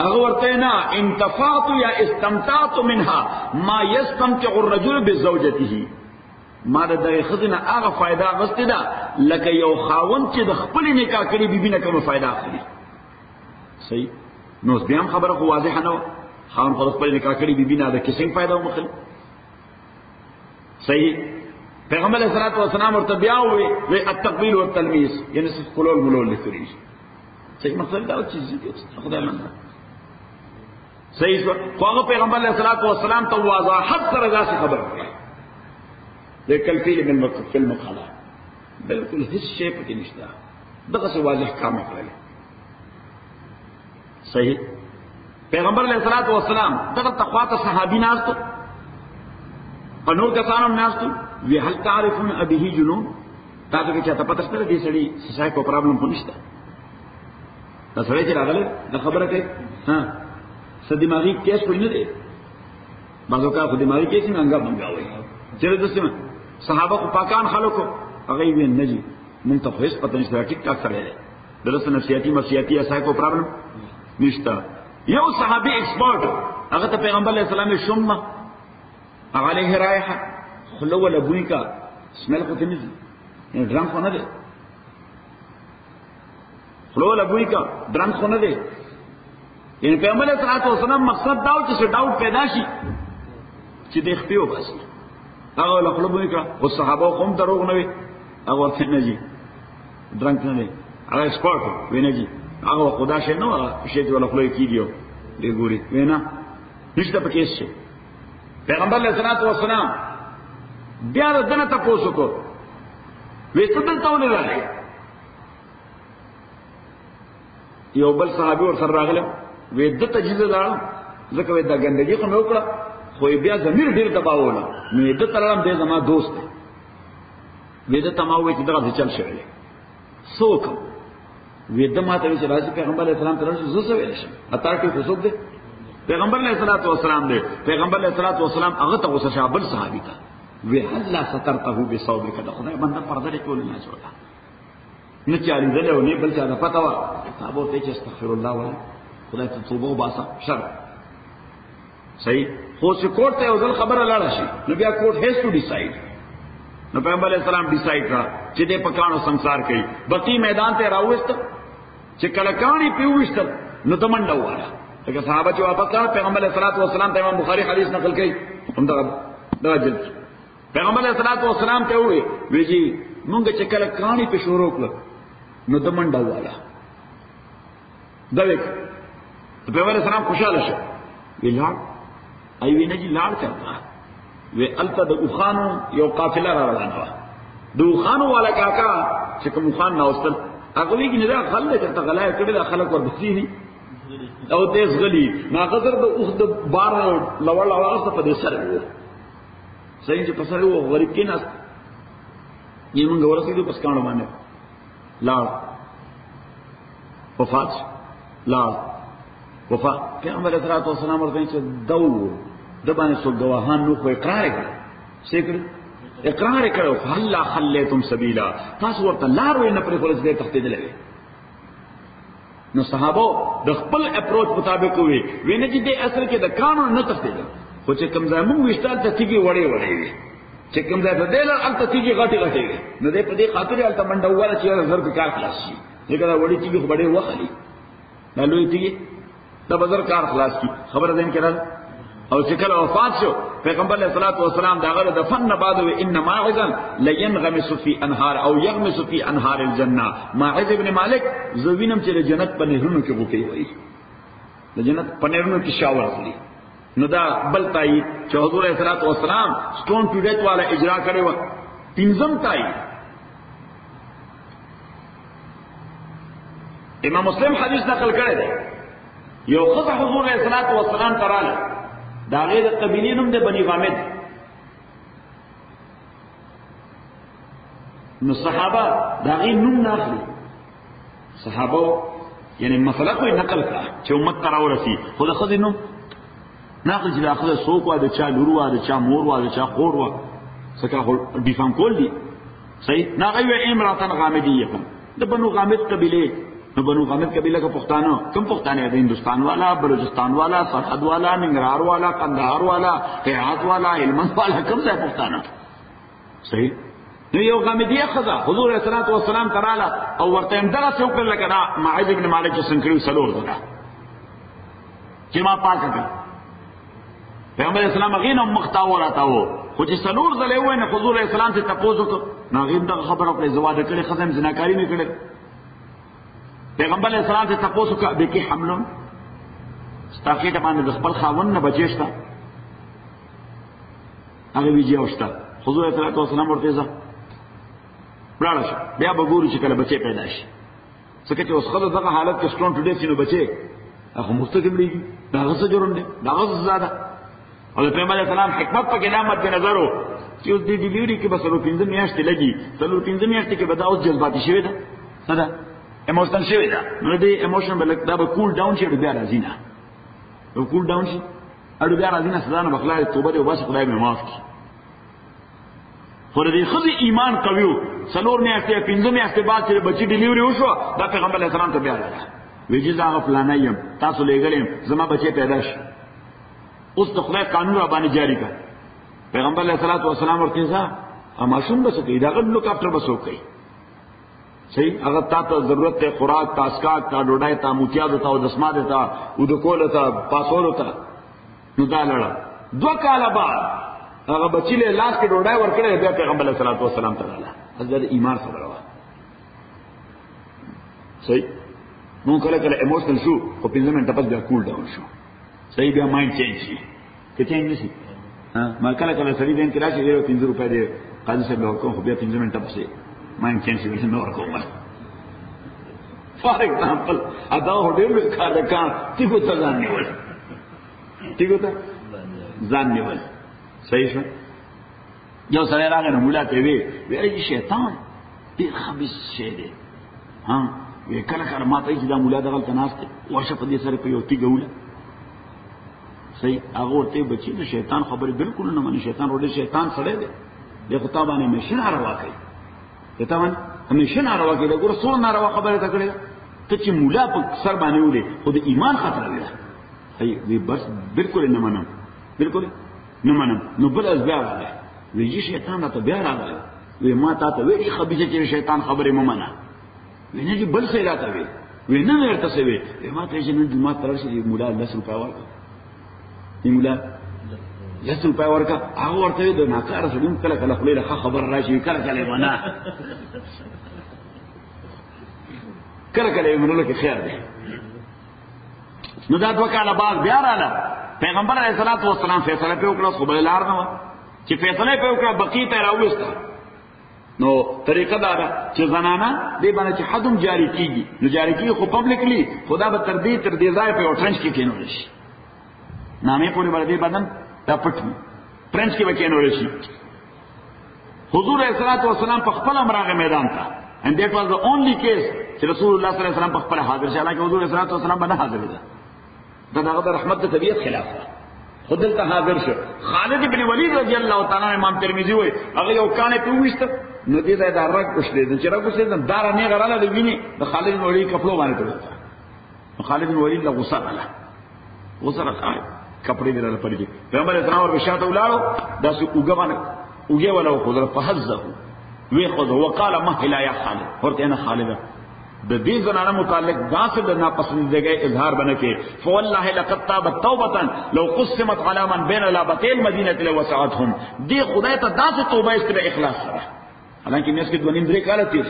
هغه ورته نه انتفاعت یا استمتعت منها ما يستمتع الرجل بزوجته ما د خزنه هغه فائدہ غسته ده لکه یو خاوند چې د خپل نکاح کړي بیبي نه کوم فائدہ اخلي صحیح نو بیا خبره خو واضحه نه خاوند خپل نکاح کړي بیبي نه د کیسنګ فائدہ مخل صحیح پیغمبر علیہ الصلوۃ والسلام ورته بیا وی التقبیل والتلمیس یعنی څه کولول مولول لري صحیح مقصد دا چې خدای منه صحیح شو. خو هغه پیغمبر علیه الصلاۃ والسلام ته وضاحت سره داسې خبر کړی د کلفی من فلم خلا بالکل هیڅ شی پکې نشته دغه څه واضح کار کړل. صحیح. پیغمبر علیه الصلاۃ والسلام دغه تخواته صحابي ناستو او نور کسانو ناستو وی هل تعرفون ابيه جنون تاسو کې چاته پته شته دې سړي سای کو پرابلم خو نشته دا سړی چې راغله د خبره کوي ها څه دماغي کیس کوي نه دی بعضو کا خو دماغي کیس نه انګا منګاوي چیرې دسته صحابه کو پاکان خلکو هغه یې نه جی مونږ ته هیڅ پته نشته ټیک ټاک سره دی درسته نفسیاتی مسیاتی اسای کو پرابلم نشته. یو صحابي ایکسپرت هغه ته پیغمبر علیه السلام شومه علیه رایحه خلو ولا بوی کا سمل کو تنزي یعنی ډرام خو نه دی خلو ولا بوی کا ډرام خو نه دی یعنی پیغمبر علیه السلام مقصد داو چې ډاوټ پیدا شي چې د خپل بس هغه له خلو بوی کا او صحابه قوم دروغ نه وي هغه څه نه جي ډرام نه دی هغه ایکسپرت ویني جي هغه خدا شي نو شي چې ولا خلو کیږي دی ګوري وینا نشته پکې شي. پیغمبر علیہ الصلوۃ والسلام بیا دنه تاسو کو وېستل ته ونه راغی یو بل صحابي ور سره راغله وې د تجهیز لاړ ځکه وې دا ګندګي خو نو کړه خو بیا زمير ډیر دباوله نو د ترام دې زما دوست وې د تماوي چې دغه چل شوی څوک وې د ماته چې راځي پیغمبر علیہ السلام ترڅ زو څه ویل شي اته کې څوک دی پیغمبر علیہ الصلوۃ والسلام دے پیغمبر علیہ الصلوۃ والسلام هغه ته غوسه شابل صحابي تا وی الله سترته بصوبک دا خدای باندې پرده ټول نه جوړه نه چاري دله او نه بل څه پتا وا ابو ته چې استغفر الله وای خدای ته توبه وباسه شر صحیح. خو چې کوټ ته ځل خبره لاړه شي نو بیا کوټ هیڅ ټو ډیسایډ نو پیغمبر علیہ السلام ډیسایډ کړ چې دې پکانو ਸੰسار کوي بقی میدان ته راوست چې کلکانی پیوښت نو تمنډه واره کہ صحابہ جو واپس کړه پیغمبر علیہ الصلوۃ والسلام ته امام بخاری حدیث نقل کړي هم دا جلد پیغمبر علیہ الصلوۃ والسلام ته وی ویجی مونږ چې کله کانی په شروع کړ نو د منډه والا دا وک پیغمبر علیہ السلام خوشاله شو ویلا ای وی نه جی لاړ چرته وی الته د اوخانو یو قافله را روانه و د اوخانو والا کاکا چې کوم خان نوستل هغه وی نه دا خلک ته غلای کړي د خلک ور بسې او تیز غلی ما قدر د اوخ د بار لوړ اواز په دې سره وو صحیح چې پسره وو غریب کې ناس یې موږ ورسېدو پس کانو باندې لاړ وفات لاړ وفات پیغمبر علیه السلام ورته چې دو د باندې سو گواهان نو خو اقرار کړ څنګه اقرار کړو فلا خلیتم سبیلا تاسو ورته لار وې نه پرې خلاص دې تختیدلې نو صحابه د خپل اپروچ مطابق وي ویني چې د اصل کې د قانون نه تختیدل خو چې کوم ځای موږ وشتل ته تیږي وړې وړې وي چې کوم ځای ته دل الته تیږي غټي غټي وي نو دې په دې خاطر الته منډه وره چې زر کار خلاص شي دغه وړې تیږي خبره وخلي دا لوی تیږي دا بازار کار خلاص کی خبر دین کړه او چې کله وفات شو پیغمبر علیه الصلاۃ والسلام دا غره دفن بعد و ان ماعزا لينغمس في انهار او يغمس في انهار الجنه ماعز ابن مالک زوینم چې جنت په نهرونو کې وکی وای د جنت په نهرونو کې شاور اخلي نو دا بل تای چې حضور علیه الصلاۃ والسلام سټون ټو ډیت والا اجرا کړو تینزم تای امام مسلم حدیث نقل کړی دی یو خدای حضور علیه الصلاۃ والسلام تراله دا غیر قبیلی نوم د بنی غامد نو صحابه دا غیر نوم ناخلی صحابه یعنی مسله کوئی نقل کړه چې امت ته راورسی خو د خدای نوم ناخلی چې دا خدای سوق وا د چا لور وا د چا مور وا د چا خور وا څنګه خو ډیفام کول دي صحیح ناغوی امراتن غامدیه د بنو غامد قبیله نو بنو غامد قبیله کا پښتانه کم پښتانه د هندستان والا بلوچستان والا سرحد والا ننګرهار والا کندهار والا هرات والا هلمند والا کم ځای پښتانه صحیح نو یو غامدیه خدا حضور صلی الله علیه وسلم تراله او ورته دغه څوک لګا معاذ ابن مالک څنګه کړو سلور دا چې ما پاک کړ پیغمبر اسلام غینه مختاور اتاو خو چې سلور زله وای نه حضور اسلام ته تاسو ته ناغیم دا خبره په زواده کړي خزم زناکاری نه کړي پیغمبر اسلام ته تاسو کا به کې حملون ستاخې ته باندې د خپل خاوند نه بچېشته هغه ویجی اوستا حضور صلی الله علیه وسلم ورته ځه بلاړ شو بیا به ګورو چې کله بچي پیدا شي څنګه چې اوس خلک دغه حالت کې سټون ټوډے سينو بچي هغه مستقیم لګي دا غصه جوړون دي دا غصه زیاده او پیغمبر علیه السلام حکمت په کې نامت به نظر وو چې اوس د ډیلیوري کې بس ورو 15 میاشتې لګي څلور 15 میاشتې کې به دا اوس جذباتي شوی ده صدا ایموشنل شوی ده نو دې ایموشن بل دا به کول ډاون شي بیا راځي نه نو کول ډاون شي اړو بیا راځي نه سزا نه بخلای توبه دې وباسه خدای مې معاف کړي خو دې خزي ایمان قویو څلور میاشتې 15 میاشتې بعد چې بچی ډیلیوري وشو دا پیغمبر علیه السلام ته بیا راغله ویجی زاغه فلانه یم تاسو لګلم زما بچی پیدا شي اوس د خدای قانون را باندې جاری کړ پیغمبر علیه الصلاۃ والسلام ورته ځه اما شوم بس کې دا غلو کاپټر بسو کوي صحیح هغه تاسو ضرورت ته خوراک تاسکات تا ډوډۍ تا موتیاد تا او دسمات تا او د کول تا پاسول تا نو دا لړ دو کاله بعد هغه بچی له لاس کې ډوډۍ ورکړې بیا پیغمبر علیه الصلاۃ والسلام ته راغله حضرت ایمان خبره وا صحیح نو کله کله ایموشنل شو او 15 منټه پس بیا کول ډاون شو صحیح بیا مایند چینج شي که چینج نشي ما کله کله سړي دین کې راشي 15 روپے دی قاضي صاحب له کوم خو بیا 15 منټه پسې مایند چینج شي نو ورکوم فار ایگزامپل ادا هډیر کار کار تیګو ته ځان نیول تیګو ته ځان نیول صحیح شو یو سره راغی نو مولا ته وی ویری شیطان ډیر خبيث شی دی ها وی کله کله ماته چې دا مولا دغه تناسته ورشه په دې سره په یو تیګوله صحیح هغه ورته بچی د شیطان خبره بالکل نه مانی شیطان وړي شیطان سره دی د خطابانه مشن روا کوي ته باندې همیشه ناروا کوي د ګور سور ناروا خبره تا کړې ته چې مولا په سر باندې وړي خو د ایمان خطر دی هي وی بس بالکل نه منم بالکل نه منم نو بل ازبار دی وی شیطان ته بیا راغلی وی ما تا ته وی خبيثه چې شیطان خبره ممنه وی نه بل څه راته وی نه ورته څه وی ما ته چې نن جمعه تر شي مولا 10 روپیا ورکړه دی مولا 10 روپیا ورکړه هغه ورته د ناکاره سړي کله کله خپل خبر راشي کله کله ونه کله کله منلو کې خیر دی نو دا دوه کاله بعد بیا رااله پیغمبر علیه الصلاۃ والسلام فیصله په وکړه خو بل لار نه و چې فیصله په وکړه بقی ته راوېسته نو طریقه دا ده چې زنانه دې باندې چې حدم جاری کیږي نو جاری کیږي خو پبلکلی خدا به تر دې ځای په ټرنچ کې کېنول شي نامې پورې باندې بدن دا پټ ټرنچ کې وکینول شي حضور علیه الصلاۃ والسلام په خپل امراغه میدان ته and that was the only case چې رسول الله صلی الله علیه وسلم په خپل حاضر شي حالانکه حضور علیه الصلاۃ والسلام باندې حاضر دي دا دغه رحمت د طبیعت خلاف ده خودل ته حاضر شو خالد ابن ولید رضی الله تعالی عنہ امام ترمذی وایي هغه یو کانه په وښته نو دې دا رګ پښلې چې رګ پښلې دار نه غراله د ویني د خالد بن ولید کپلو باندې تړل خالد بن ولید له غصه راغله کپڑے دې راځي پرې پیغمبر اسلام ور بشاته ولاړو دا سو وګونه وګه ولا خضر فحزه وی خذ وقال مهلا یا خالد ورته انا خالد د دې زنانه متعلق داسې د ناپسندیدګۍ اظهار بنه کې فوالله لقد تابت توبه لو قسمت على من بين لابتي المدينه لوسعتهم دې خدای ته داسې توبه استره اخلاص سره حالانکه مېس کې 2.5 کال تیر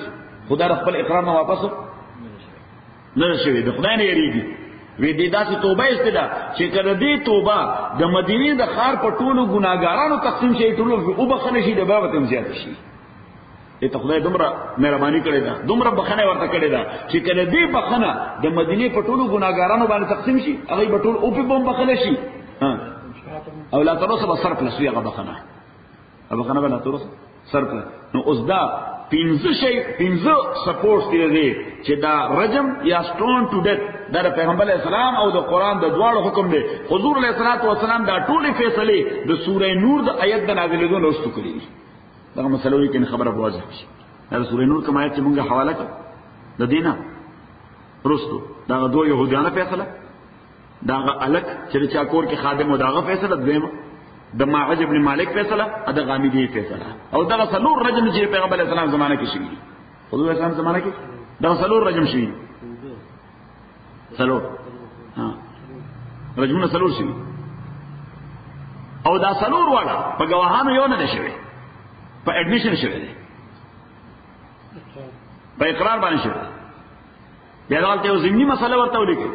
خدای خپل اقرار نه واپس نه شوی د خدای نه یریږي وی دې داسې توبه استدا چې کله دې توبه د مدینه د خار په ټولو ګناګارانو تقسیم شي ټولو او بخنه شي د باب تم زیات شي ته خدای دومره مهرباني کړې ده دومره بخنه ورته کړې ده چې کله دې بخنه د مدینه په ټولو ګناګارانو باندې تقسیم شي هغه په ټول او په بم بخنه شي او لا ترسه بصر پلس وی هغه بخنه بلا ترسه سر پلس نو اوس دا 15 سپورټ دي چې دا رجم یا سټون ټو ډیث دا پیغمبر علیہ السلام او د قران د دواړو حکم دی حضور علیہ الصلوۃ والسلام دا ټولې فیصله د سورې نور د آیت د نازلېدو وروسته کړې دا مسلوي کې خبره واضح شي دا سورې نور کوم آیت چې موږ حواله کړ د دینه وروسته دا دوه يهودانه فیصله دا الک چې چا کور کې خادم او داغه فیصله دیمه د معاذ ابن مالک فیصله د غامیدی فیصله او دا سلور رجم چې پیغمبر علیہ السلام زمانه کې شي حضور علیہ السلام زمانه کې دا سلور رجم شي سلور رجمونه سلور شي او دا سلور والا په گواهانو یو نه شوی په اډمیشن شوی دی په اقرار باندې شوی بیا دالته یو ضمنی مسله ورته ولیکي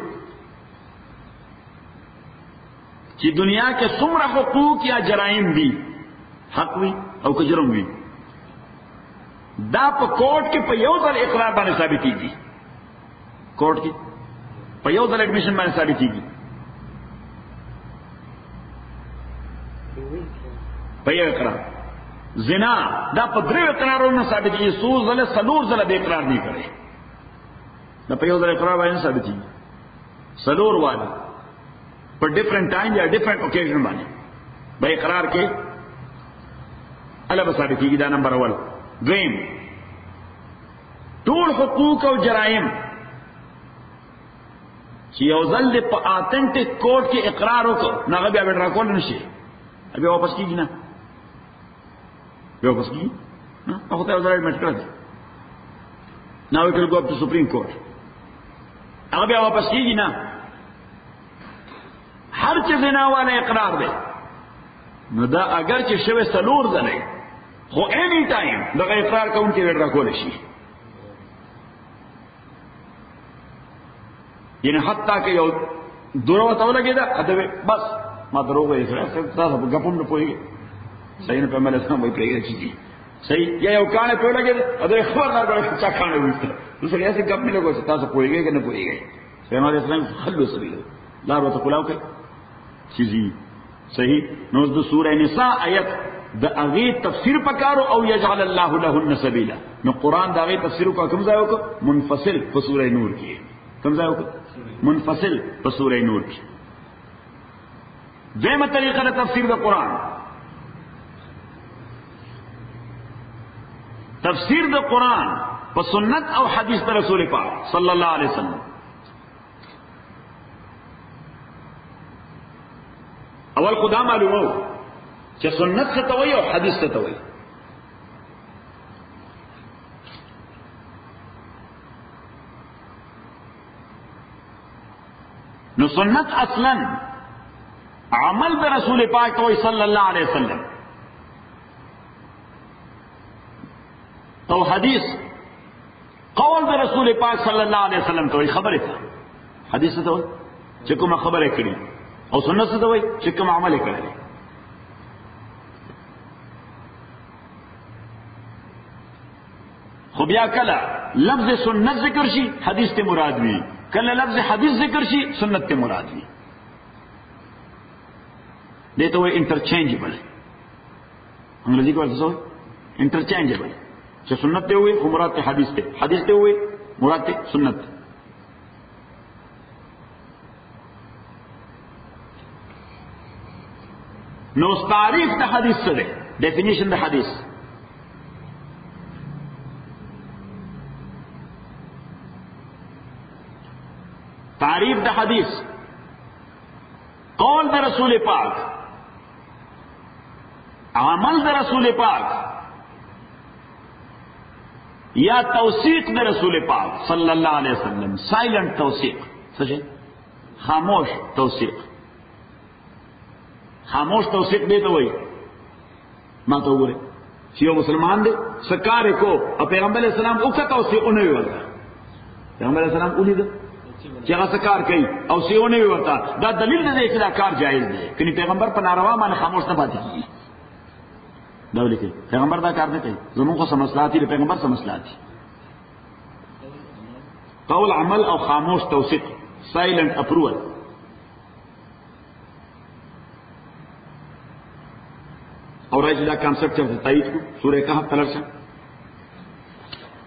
چې دنیا کې څومره حقوق یا جرایم دي حق وي او که جرم وي دا په کوર્ટ کې په یو ځل اقرار باندې ثابتېږي کوर्ٹ کې په یو ځل اډمیشن باندې ثابتېږي په یو اقرار زنا دا په درې اقرارونو ثابتېږي څو ځله څلور ځله به اقرار نه کوي دا په یو ځل اقرار باندې ثابتېږي څلور واله په ډیفرنٹ ټایم یا ډیفرنٹ اوکیژن باندې به اقرار کې الله به ثابتېږي دا نمبر اول دویم ټول حقوق او جرایم چې یو ځل په اتنټیک کوर्ट کې اقرار وکړ نه بیا به راکول نشي بیا واپس کیږي نه بیا واپس کیږي نه هغه ته ځای مټ کړی now it will go up to Supreme Court هغه بیا واپس کیږي نه هر چې زنا والا اقرار دی نو دا اگر چې شوه سلور ځله خو اینی ټایم دغه اقرار کوونکی ور راکول شي یعنی حتی که یو درو ته ولګیدا ادب بس ما دروغ یې سره تاسو په غپم نه پوي صحیح نه په مله سم وي پرېږي چی صحیح یا یو کانه په لګیدا ادب خبر نه غواړي چې کانه وځي نو سره یې غپ نه لګو تاسو پويږي کنه پويږي پیغمبر اسلام خلو سبیل لا ورته کولاو کوي چیزی صحیح نو د سوره نساء آیت د هغه تفسیر پکارو او یجعل الله لهن سبیلا نو قران دا هغه تفسیر کو کوم ځای وکړو منفصل په سوره نور کې کوم ځای وکړو منفصل په سوره نور کې دیمه طریقه د تفسیر د قران تفسیر د قران په سنت او حدیث د رسول پاک صلی الله علیه وسلم اول خدا معلومو چې سنت څه ته وایي او حدیث څه ته وایي نو سنت اصلا عمل د رسول پاک ته وایي صلی الله علیه وسلم او حدیث قول د رسول پاک صلی الله علیه وسلم ته وایي خبره ته حدیث ته وایي چې کومه خبره کړي او سنت څه ته وایي چې کوم عمل کړي خو بیا کله لفظ سنت ذکر شي حدیث ته مراد وي کله لفظ حدیث ذکر شي سنت ته مراد وي دته وایي انټرچینجبل انګریزي کې ورته وایي انټرچینجبل چې سنت ته وایي خو مراد ته حدیث ته حدیث ته وایي مراد ته سنت ته نو تعریف د حدیث څه دی ډیفینیشن د حدیث تعریف د حدیث قول د رسول پاک عمل د رسول پاک یا توثیق د رسول پاک صلی الله علیه وسلم سائلنٹ توثیق څه خاموش توثیق خاموش توثیق دی ته وایي ما ته وګوره چې یو مسلمان دی سکار کو او پیغمبر اسلام او کا توثیق نه ویل پیغمبر اسلام ولید چې هغه سکار کوي او سیونه ویوتا دا دلیل نه دی چې دا کار جایز دی کني پیغمبر په ناروا باندې خاموش نه پاتې کیږي دا ولیکي پیغمبر دا کار نه کوي زموږ خو سمسلاتی دی پیغمبر سمسلاتی قول عمل او خاموش توثیق سایلنٹ اپروول اور راځي دا کانسپټ چې تایید کو سورہ کہف تلرشه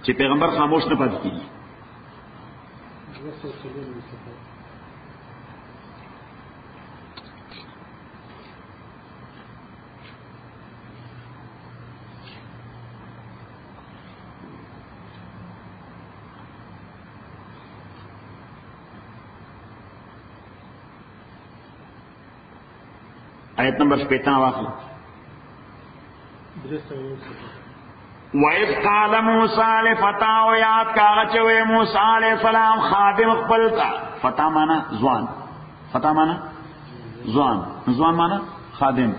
چې پیغمبر خاموش نه پاتې کیږي آیت نمبر 55 واخلو وَإِذْ قَالَ مُوسَى لِفَتَاهُ یاد کاغه چې وې موسی علیہ السلام خادم خپل تا فتا معنا ځوان فتا معنا ځوان معنا خادم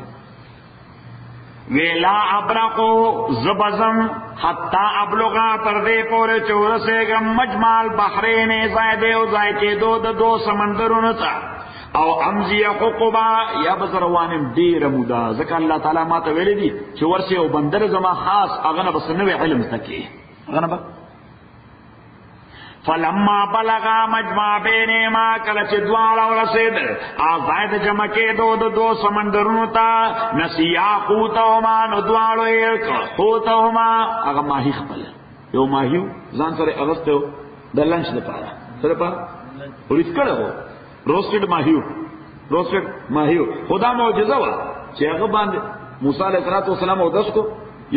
ویلا ابرقو زبزم حتا ابلغا تر دې پورې چورسېګم مجمال بحرین زائد او زای کې دو سمندرونو ته او امزی حقوبا یا بزروانم دیر مودا ځکه الله تعالی ما ته ویلي دي چې ورسې او بندر زما خاص هغه نه بس نوې علم تکي هغه نه فلما بلغا مجمع بینهما کله چې دواړه ورسېدل آزاد جمع کېدو د دو سمندرونو ته نسیا حوتهما نو دواړو یې حوتهما هغه ماهی خپل یو ماهیو ځان سره اغستو د لنچ لپاره سره په ورس کړو روسټډ ماهیو خدا معجزه وا چې هغه باندې موسی علیه السلام او داس کو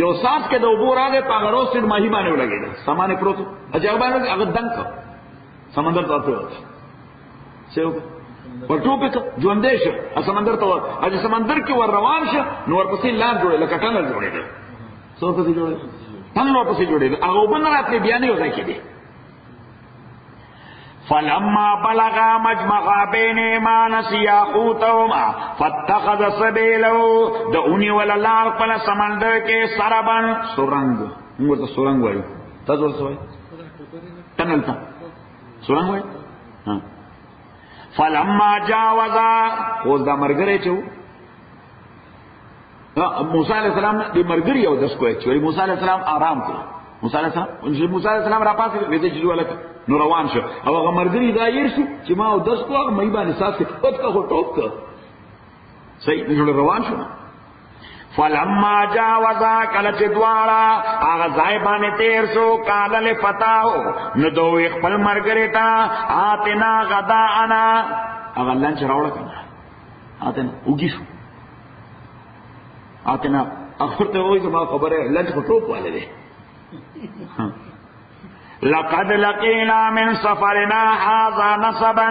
یو سات کې د وبو راغې په روسټډ ماهی باندې ولګېد سامان پروت اجازه باندې هغه دنګ سمندر ته ورته څو په ټوپه ژوندې شو سمندر ته اجازه سمندر کې ور روان شه نو ورپسې لار جوړه لکه ټنل جوړېده څو پسې جوړېده ټنل ورپسې جوړېده هغه وبن راته بیان یو ځای کې دی فلما بلغا مجمع بینهما نسیا حوتهما فاتخذ سبیله دونی وللار پل سمندر کې سربن سورنگ موږ ته سورنگ وایو تاسو ورته وایي ټنل ته سورنگ وایي فلما جاوزا اوس دا مرګره چو موسی علیہ السلام دې مرګري او داس کوی چې موسی علیہ السلام آرام کړ موسی علیہ السلام را پاسه وې دې جوړه لکه نو روان شو او هغه مرګري دا ير شو چې ما او داس کو هغه مې باندې ساس کې پټ کا ټوپ کا صحیح نو روان شو فلما جاوزا کله چې دواړه هغه ځای باندې تیر شو قال له فتاو نو دوی خپل مرګري ته آتنا غدا انا هغه لنچ راوړل کنه آتنا وګی شو آتنا اخر ته وایي ما خبره لنچ په ټوپ والے دی لقد لقينا من سفرنا هذا نصبا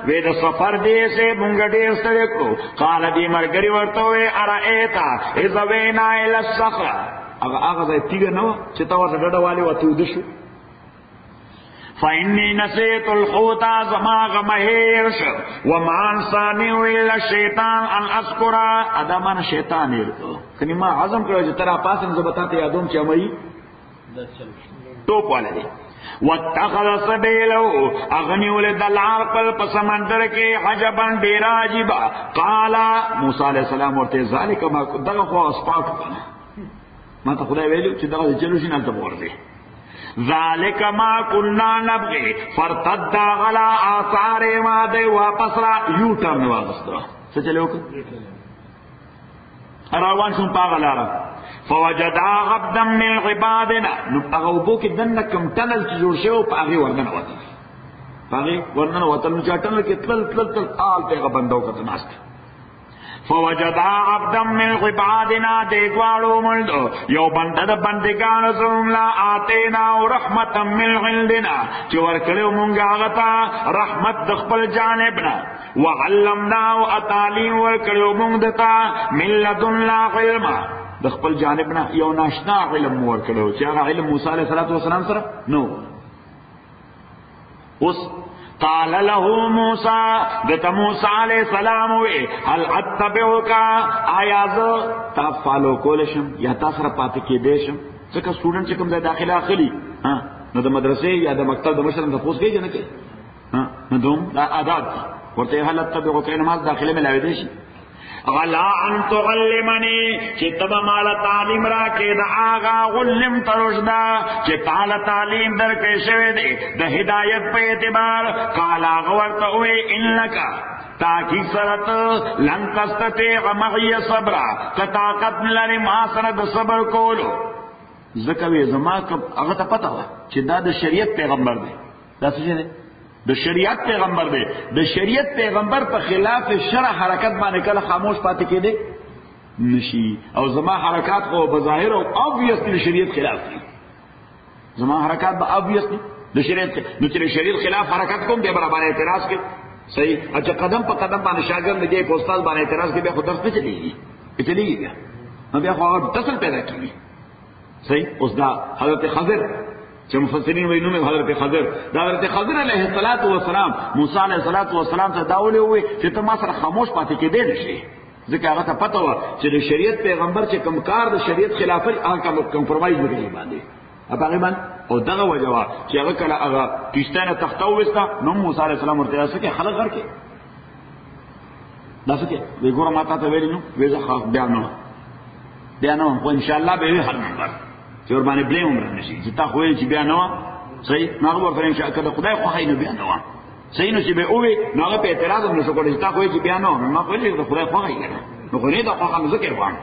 وید سفر دې سے مونږ ډېر ستړي کړو قال دې مرګري ورته وې ارایتا اذا وینا الى الصخره هغه ځای تیګ نو چې تا ورته ډډه والی وته ودشو فإني نسيت الحوت زما مهيرش وما انساني الا الشيطان ان اذكر ادمان شیطان یې کني ما عزم کړو چې ترا پاسم زبطاته یادوم چې مې ټوپ والے واتخذ سبيله اغني ولد العقل پسمندر کې حجبن بیراجبا قال موسی علیہ السلام ورته ذالک ما دغه خو اسپاک ما ته خدای ویلو چې دغه چلو شي نه ته ورته ذالک ما كنا نبغي فرتد على آثار ما دے واپس را یو ټرن واغستو څه چلو روان شو پاغلارا فوجدا عبدا من عبادنا نو هغه وبو کې دنه کم ټنل چې جوړ شو په هغه ورننه وته هغه ورننه وته نو چې ټنل کې تل آل ته بندو کته ناست فوجدا عبدا من عبادنا دیګوالو ملدو یو بنده د بندګانو زوم لا اتینا رحمتا من عندنا چې ورکړو مونږه هغه ته رحمت د خپل جانبنا وعلمنا اتعلیم ورکړو مونږ دته من لدنا علما د خپل جانبنا یو ناشنا علم ورکړو چې هغه علم موسی علیه السلام سره نو اوس قال له موسی دته موسی علیہ السلام وی هل اتبعک آیاز تا فالو کولشم یا تاسو را پاتې کې دیشم ځکه سټوډنټ چې کوم ځای داخله اخلي نو د مدرسې یا د مکتب د مشرم د پوس کې نه کوي نو دوم دا عادت ورته هل اتبعک نماز داخله ملاوي دي شي غلا ان تعلمني چې تبا مال تعلیم را کې دا آغا علم ترشدا چې تعالی تعلیم درکې شوی دی د هدایت په اعتبار قالا ورته وې انک تاکي سرت لن تستطيع معي صبر طاقت لري ما سره د صبر کولو زکوي زما هغه ته پته و چې دا د شریعت پیغمبر دی دا څه دی د شریعت پیغمبر دی د شریعت پیغمبر په خلاف شرع حرکت باندې کله خاموش پاتې کېده نشي او زما حرکات خو بظاهر او obviously شریعت خلاف دي زما حرکات به obviously د شریعت نو چې شریعت خلاف حرکت کوم دی برابر اعتراض کې صحیح اچھا قدم په قدم باندې شاګرد لګي په استاد باندې اعتراض کې به خود درس نه چلیږي نو بیا خو تصل پیدا کیږي صحیح اوس دا حضرت خضر چې مفسرین وایي نو حضرت خضر دا حضرت خضر علیه السلام موسی علیه السلام ته داولې وي چې ته ما سره خاموش پاتې کېدې نشي ځکه هغه ته پته و چې د شریعت پیغمبر چې کوم کار د شریعت خلاف هغه کمپرمایز وکړي باندې هغه باندې او دغه وجوه چې هغه کله هغه کشتانه تختو وستا نو موسی علیه السلام ورته اسه کې خلک غر کې دا څه کې وی ګوره ما ته ویل نو وی زه خاص بیا نو خو ان شاء الله به وی هر نمبر چې ور باندې بلیم عمر نشي چې تا خو چې بیا نو صحیح نو ورته ان شاء الله کله خدای خو هینو بیا نو صحیح نو چې به اوې نو په اعتراض هم نشو کولای چې تا خو چې بیا نو ما خو دې خدای خو هینو نو خو نه دا خو هم ذکر وان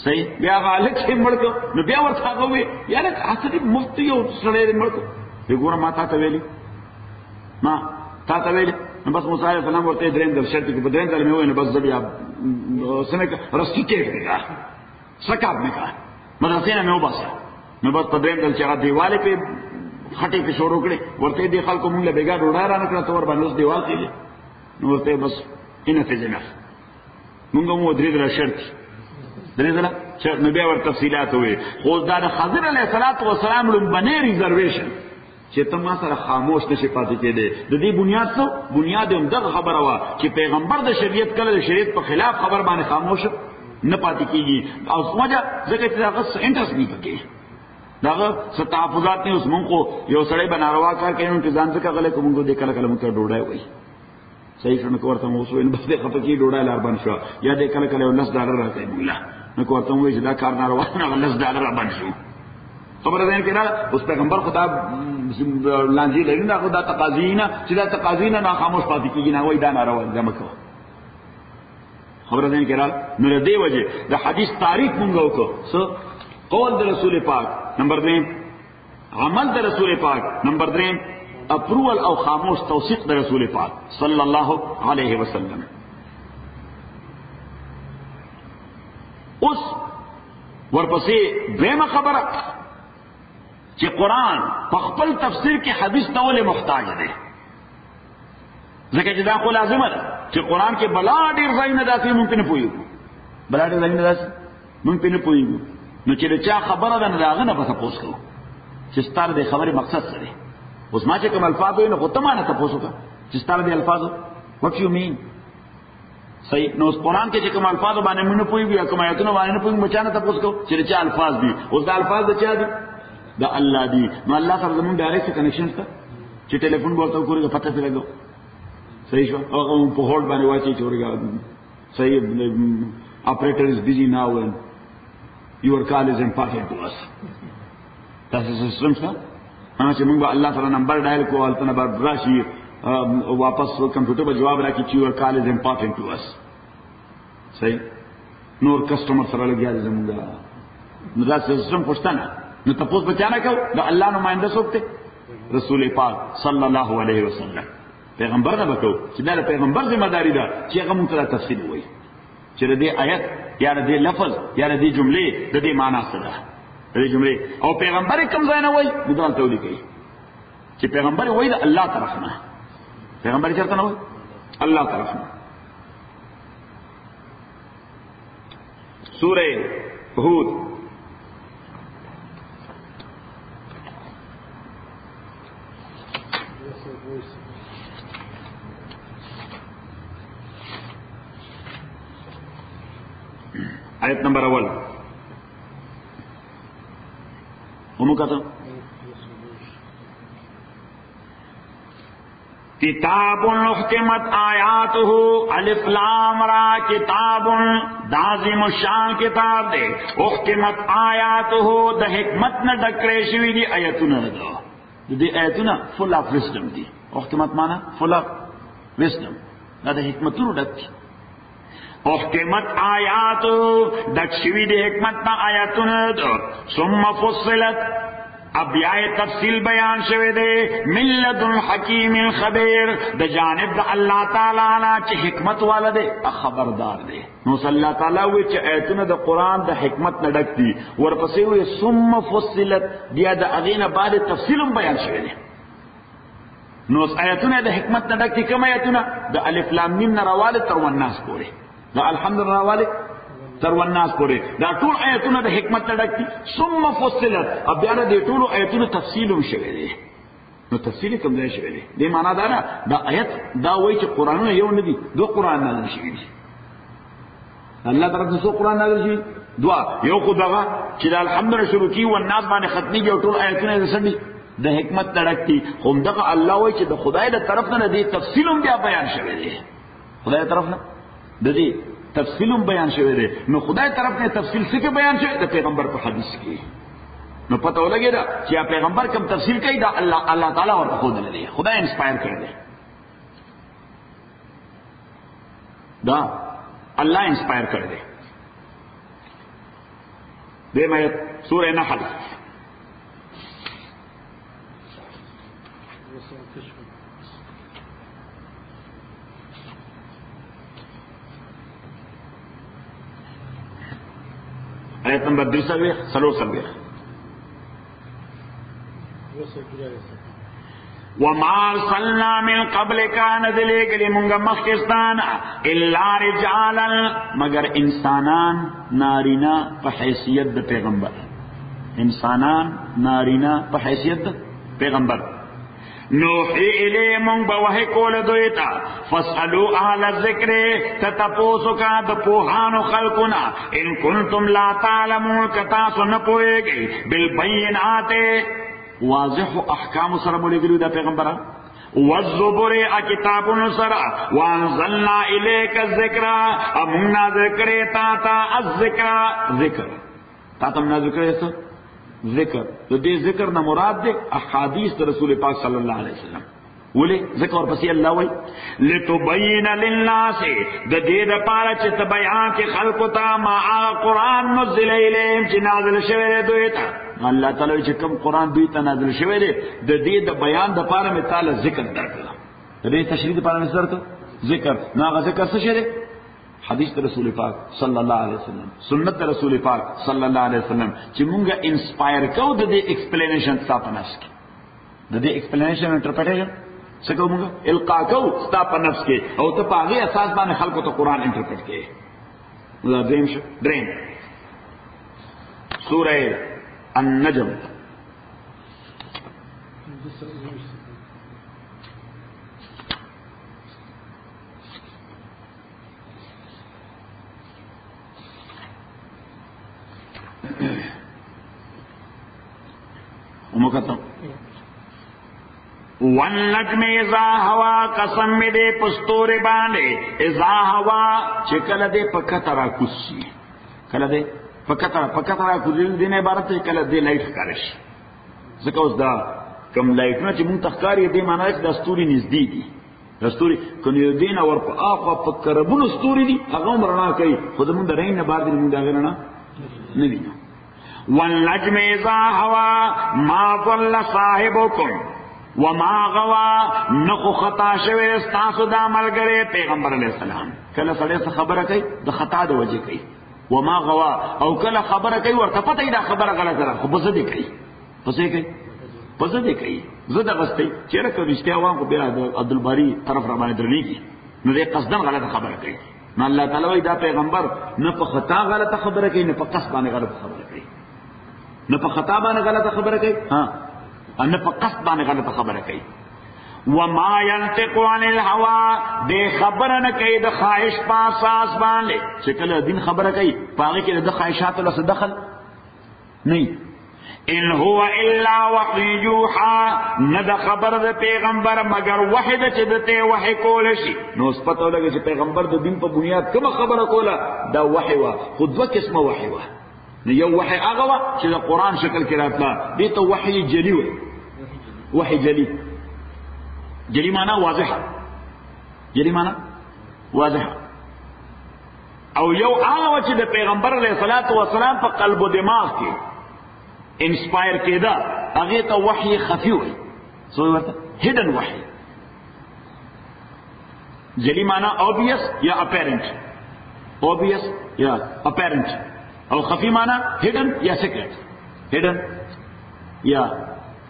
صحیح بیا غالک چې مړکو نو بیا ورته کوي یاره اصلي مفتی او سره مړکو وګوره ما تا ته ویلي ما تا ته ویلي نو بس موسی علیہ السلام ورته درېم در شرط کې بدرېم در مې وای نو بس بیا سنک رسکی کې کا سکاب نه کا مدرسې نه مې وباسه نو بس بدرېم در چې هغه دیواله په خټې په شروع کړې ورته دې خلکو مونږ له بیګا ډوډۍ را نکړه تور باندې دیوال کې نو ورته بس انه ته جنف مونږ مو درې در شرط درې در شرط نو بیا ور تفصيلات وې خو دا د خضر علیه السلام لومبني ریزرویشن چې ته ما سره خاموش نشي پاتې کېدې د دې بنیاد څه بنیاد هم دغه خبره وا چې پیغمبر د شریعت کله د شریعت په خلاف خبر باندې خاموش نه پاتې کیږي او سمجه ځکه چې هغه انټرست نه پکې داغه ستحفظات نه اوس مونږ کو یو سړی بناروا کار کوي نو ځان څخه غلې کوم کو د کله کله مونږ ډوډۍ وای صحیح څنګه کوته مو وسوین بس د خپکی ډوډۍ لار بن شو یا د کله کله $10 راځي مولا نو کوته مو چې دا کار ناروا نه $10 بن شو خبره ده کړه اوس پیغمبر خدا لانجی لري نه خدا تقاضینا چې دا تقاضینا نه خاموش پاتې کیږي نه وای دا ناروا جمع کوه خبره ده کړه نو د دې وجه د حدیث تعریف مونږ وکړو سو قول د رسول پاک نمبر 2 عمل د رسول پاک نمبر 3 اپروول او خاموش توثیق د رسول پاک صلی الله علیه وسلم اوس ورپسې دیمه خبره چې قرآن په خپل تفسیر کې حدیث ته ولې محتاج دی ځکه چې دا خو لازمه ده چې قرآن کې بلا ډېر ځای نه داسې ممکن نه پوهېږو بلا ډېر ځای نه داسې ممکن نه پوهېږو نو چې د چا خبره ده نه د هغه نه به تپوس کوو چې ستا د خبرې مقصد څه دی اوس ما چې کوم الفاظ وایي نو خو ته ما نه تپوس وکړه چې ستا د الفاظو وټ یو مین صحیح نو اوس قرآن کې چې کوم الفاظ باندې موږ نه پوهېږو یا کوم آیتونه باندې نه پوهېږو چا نه تپوس کوو چې د چا الفاظ دي اوس دا الفاظ د چا دي دا الله دی نو الله سره زمون ډایرکټ کنیکشن شته چې ټلیفون ورته کوی پته ته لګو صحیح شو او په هولډ باندې واچي چورګا صحیح operator is busy now and your call is important to us تاسو سیستم څه چې موږ الله تعالی نمبر ډایل کوو البته نمبر راشي واپس کمپیوټر په جواب راکړي چې your call is important to us صحیح نور کسٹمر سره لګیا دي زموږ نو دا سیستم پښتنه نو تاسو به چانه کو د الله نمائنده څوک ته رسول پاک صلی الله علیه وسلم پیغمبر نه وکاو چې دا پیغمبر ذمہ داری ده چې هغه مونږ ته تفصیل وایي چې د دې آیت یا د دې لفظ یا د دې جملې د دې معنا څه ده د دې جملې او پیغمبر کوم ځای نه وایي د دې تولی کوي چې پیغمبر وایي د الله طرف نه پیغمبر چرته نه وایي الله طرف نه سورہ ہود آیت نمبر اول کہتا کتاب احکمت آیاتہ الف لام را کتاب دازم الشان کتاب دے احکمت آیاتہ دا حکمت نہ ڈکڑے شوی دی آیتنا دی آیتنا فل آف وزڈم دی احکمت مانا فل آف وزڈم دا حکمتونو ڈک دی احکمت آیات دکشوی دی حکمت نا آیاتون ثم فصلت اب آئے تفصیل بیان شوی دے من لدن حکیم خبیر دا جانب دا اللہ تعالیٰ نا چی حکمت والا دے خبردار دے نو صلی اللہ تعالیٰ ہوئے چی آیاتون دا قرآن دا حکمت نا ڈک دی ورپسے ہوئے ثم فصلت دیا دا اغین بعد تفصیل بیان شوی دے نو آیاتون دا حکمت نا ڈک دی کم آیاتون دا الف لام میم نا روال تروناس پورے دا الحمدللہ والے تر والناس پورے دا ټول آیتونه د حکمت ډک دي ثم فصلت اب بیا د ټول آیتونو تفصیل شوی دی نو تفصیل کوم ځای شوی دی د معنا دا نه دا آیت دا وایي چې قرانونه یو نه دي دوه قران نازل شوی دي الله تعالی څو قران نازل شوی دوا یو خو دغه چې د الحمدلله شروع کی او الناس باندې ختمي یو ټول آیتونه رسېږي د حکمت ډک دي هم دغه الله وایي چې د خدای د طرف نه دي تفصیل بیا بیان شوی دی خدای طرف نه د دې تفصیل بیان شوی دی. نو خدای طرف نه تفصیل څه کې بیان شوی د پیغمبر په حدیث کې. نو پته ولګی دا چې پیغمبر کوم تفصیل کوي دا الله تعالی ورته خود لري، خدای انسپایر کړی دی، دا الله انسپایر کړی دی. دې مې سورہ نحل آیت نمبر 2 وما ارسلنا من قبلك نذلك لمنغ مخستان الا رجالا مگر انسانان نارینا په حیثیت د پیغمبر، انسانان نارینا په حیثیت د پیغمبر. نوحی الی منگ بوحی کول دویتا فاسألو اہل الذکر تتپوسو کا دپوحانو خلقنا ان کنتم لا تعلمون کتاسو نپوئے گئی بالبینات واضح احکام سر مولے گلو دا پیغمبرہ والزبر کتاب سر وانزلنا الیک الذکر امنا ذکر تاتا الذکر ذکر تاتا منا ذکر ایسا ذکر. تو دے ذکر نہ مراد دے احادیث رسول پاک صلی اللہ علیہ وسلم ولے ذکر اور پسی اللہ وی لتبین للناس د دې د پاره چې تبیان کې خلق تا ما قرآن نزل الیهم چې نازل شوی دوی ته. الله تعالی چې کوم قرآن دوی ته نازل شوی دی د دې د بیان د پاره می تعالی ذکر درکړه، د دې تشریح د پاره می درکړه ذکر. نو هغه ذکر څه شی دی؟ حدیث رسول پاک صلی اللہ علیہ وسلم، سنت رسول پاک صلی اللہ علیہ وسلم چې مونږه انسپایر کو د دې ایکسپلینیشن تاسو نفس کې، د دې ایکسپلینیشن انټرپریټیشن څه کو مونږه القا کو تاسو نفس کې او ته په هغه اساس باندې خلکو ته قران انټرپریټ کې. نو دریم شو دریم سورہ النجم ومکتم والنجم اذا هوا قسم می دے پستور باندے اذا هوا چکل دے پکترا کسی کل دے پکترا کسی دین عبارت ہے کل دے لائٹ کارش زکا اس دا کم لائٹ نا چی منتخکاری دے مانا ہے دا ستوری نزدی دی ستوری کنی دین اور پا آخوا پکربون ستوری دی اغام رنا کئی خود من دا رین نبار دی من دا غیرنا ندینا. والنجم اذا هوا ما ضل صاحبكم وما غوا نخو خطا شوی استاسو دا ملګری پیغمبر علیہ السلام. کله سړی څه خبره کوي د خطا د وجه کوي وما غوا، او کله خبره کوي ورته پته دا خبره غلطه ده خو بس دې کوي پس دې کوي زده غستې چیرې کوي رښتیا واه بیا د عبدالباری طرف را باندې درنیږي نو دې قصدن غلطه خبره کوي. نو الله تعالی وایي دا پیغمبر نه په خطا غلطه خبره کوي نه په قصد باندې غلطه خبره کوي، نه په خطا باندې غلطه خبره کوي نه په قصد باندې غلطه خبره کوي. وما ينطق عن الهوى دې خبره نه کوي د خواهش په اساس باندې چې کله دین خبره کوي پاره کې د خواهشات له دخل نه. ان هو الا وحی یوحى نه د خبر د پیغمبر مگر وحی د چې دته وحی کول شي. نو سپته لګي چې پیغمبر د دین په بنیاد کوم خبره کوله دا وحی وا خود دوه قسمه وحی وا. نو یو وحی هغه وا چې د قران شکل کې راتله دې ته وحی جلی وي. وحی جلی معنا واضحه، جلی معنا واضحه. او یو هغه چې د پیغمبر علیه الصلاۃ والسلام په قلب او دماغ کې انسپایر کېدا هغه ته وحی خفي وي. سو ورته هیډن وحی. جلی معنا obvious یا apparent، obvious یا apparent، او خفي معنا hidden یا secret، hidden یا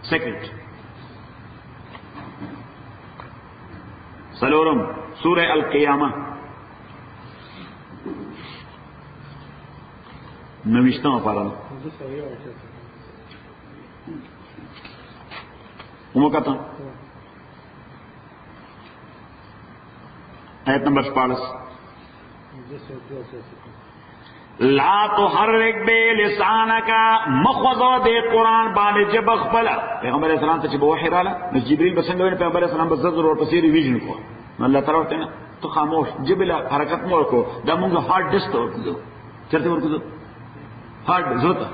secret. سلورم سورہ القیامہ نوشتم پارا کہتا آیت نمبر 46 لا تحرک بے لسانک مخوضو دے قرآن بانے جب اخبلا. پیغمبر علیہ السلام تا چی بوحی رالا نس جبریل بسنگوین پیغمبر علیہ السلام بزرد اور پسی ریویژن کو اللہ تعالیٰ ہوتے ہیں تو خاموش جبل حرکت مور کو دا مونږ هارد ډیسک ورکو چرته ورکو هارد زوتا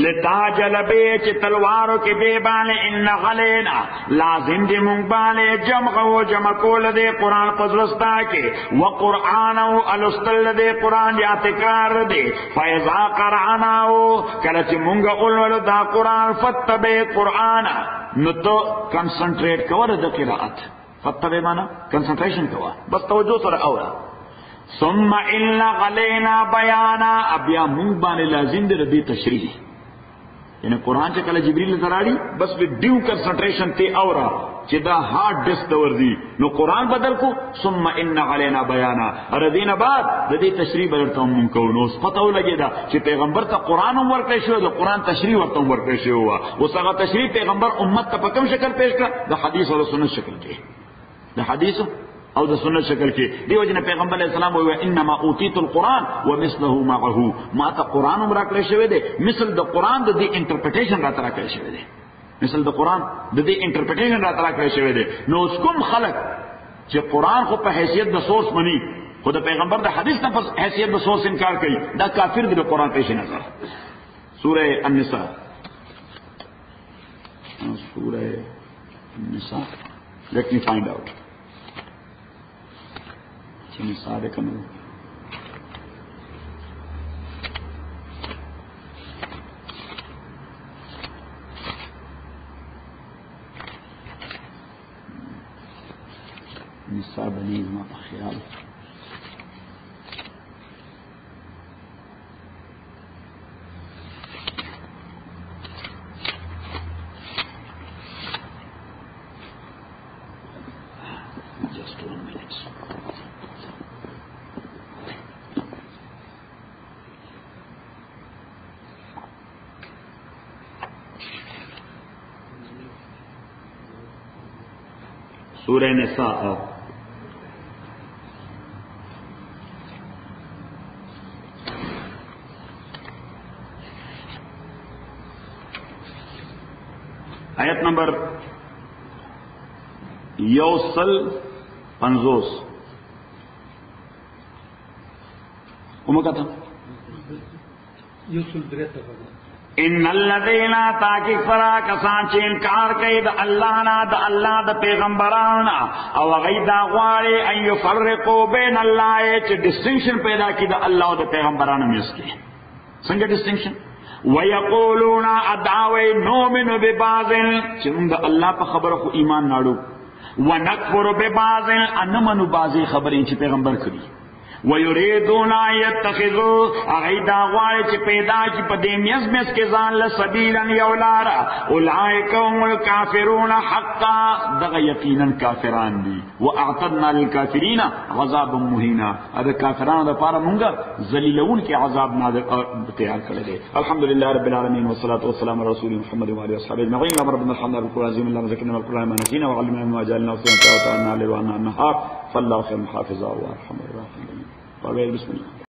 لتاجل بے چ تلوارو کے بے بانے ان غلینا لازم دی مونگ بانے جمع و جمع کول دے قرآن پزرستا کے وقرآنو الستل دے قرآن یا تکرار دے فیضا قرآناو کلچ مونگ اولول دا قرآن فتبے قرآن نتو کنسنٹریٹ کور دا قرآت فتبے مانا کنسنٹریشن کوا بس توجہ سر اورا ثم ان غلینا بیانا اب یا مونگ بانے لازم دے ردی تشریح یعنی قرآن چې کله جبريل تراړي بس به ډیو کنسنټریشن ته اورا چې دا هارد ډیسک ور دي نو قرآن بدل کو ثم ان علينا بیانا ردینا بعد د دې تشریح بدلته مونږ کو نو پته ولګی دا چې پیغمبر ته قرآن هم ورکړی شو د قرآن تشریح ورته ورکړی شو او هغه تشریح پیغمبر امت ته په کوم شکل پیش کړ د حدیث او سنت شکل کې د حدیث او د سنت شکل کې دیو جن پیغمبر علیہ السلام وی انما اوتیت القرآن ومثله معه ما ته قرآن هم راکړی شوی دی مثل د قرآن د دې انټرپریټیشن راته راکړی شوی دی مثل د قرآن د دې انټرپریټیشن راته راکړی شوی دی نو اوس کوم خلق چې قرآن خو په حیثیت د سورس مني خو د پیغمبر د حدیث نه په حیثیت د سورس انکار کوي دا کافر دی د قرآن پیش نظر سورہ النساء let me find out نصاب کم نصاب نیز ما خیال just 1 minute سورہ نساء آیت نمبر 150 کومه کته ان الذين تاكي فرا کسان چې انکار کوي د الله نه د الله د پیغمبرانو او غیدا غواړي ان يفرقوا بين الله چې ډیسټینکشن پیدا کړي د الله او د پیغمبرانو میس کې څنګه ډیسټینکشن ويقولون ادعوا نؤمن ببعض چې موږ د الله په خبره خو ایمان ناړو ونکفر ببعض ان منو بعضی خبرې چې پیغمبر کړي ويريدون يتخذوا اغيدا غواړي چې پیدا کی په دې میز کې ځان له سبیلا یولارا اولئک هم الکافرون حقا دغه یقینا کافران دي واعتدنا للكافرين عذابا مهینا دا کافرانو لپاره مونږه ذلیلون کې عذاب نازل تیار کړی دی الحمدلله رب العالمین والصلاه والسلام على رسول محمد وعلى اله وصحبه اجمعين اللهم ربنا الحمد لله بالقران العظيم اللهم ذكرنا بالقران ما نسينا وعلمنا ما جعلنا وسلمنا وتعالى عليه وعنا النهار فالله خير حافظا وارحم الراحمين بسم الله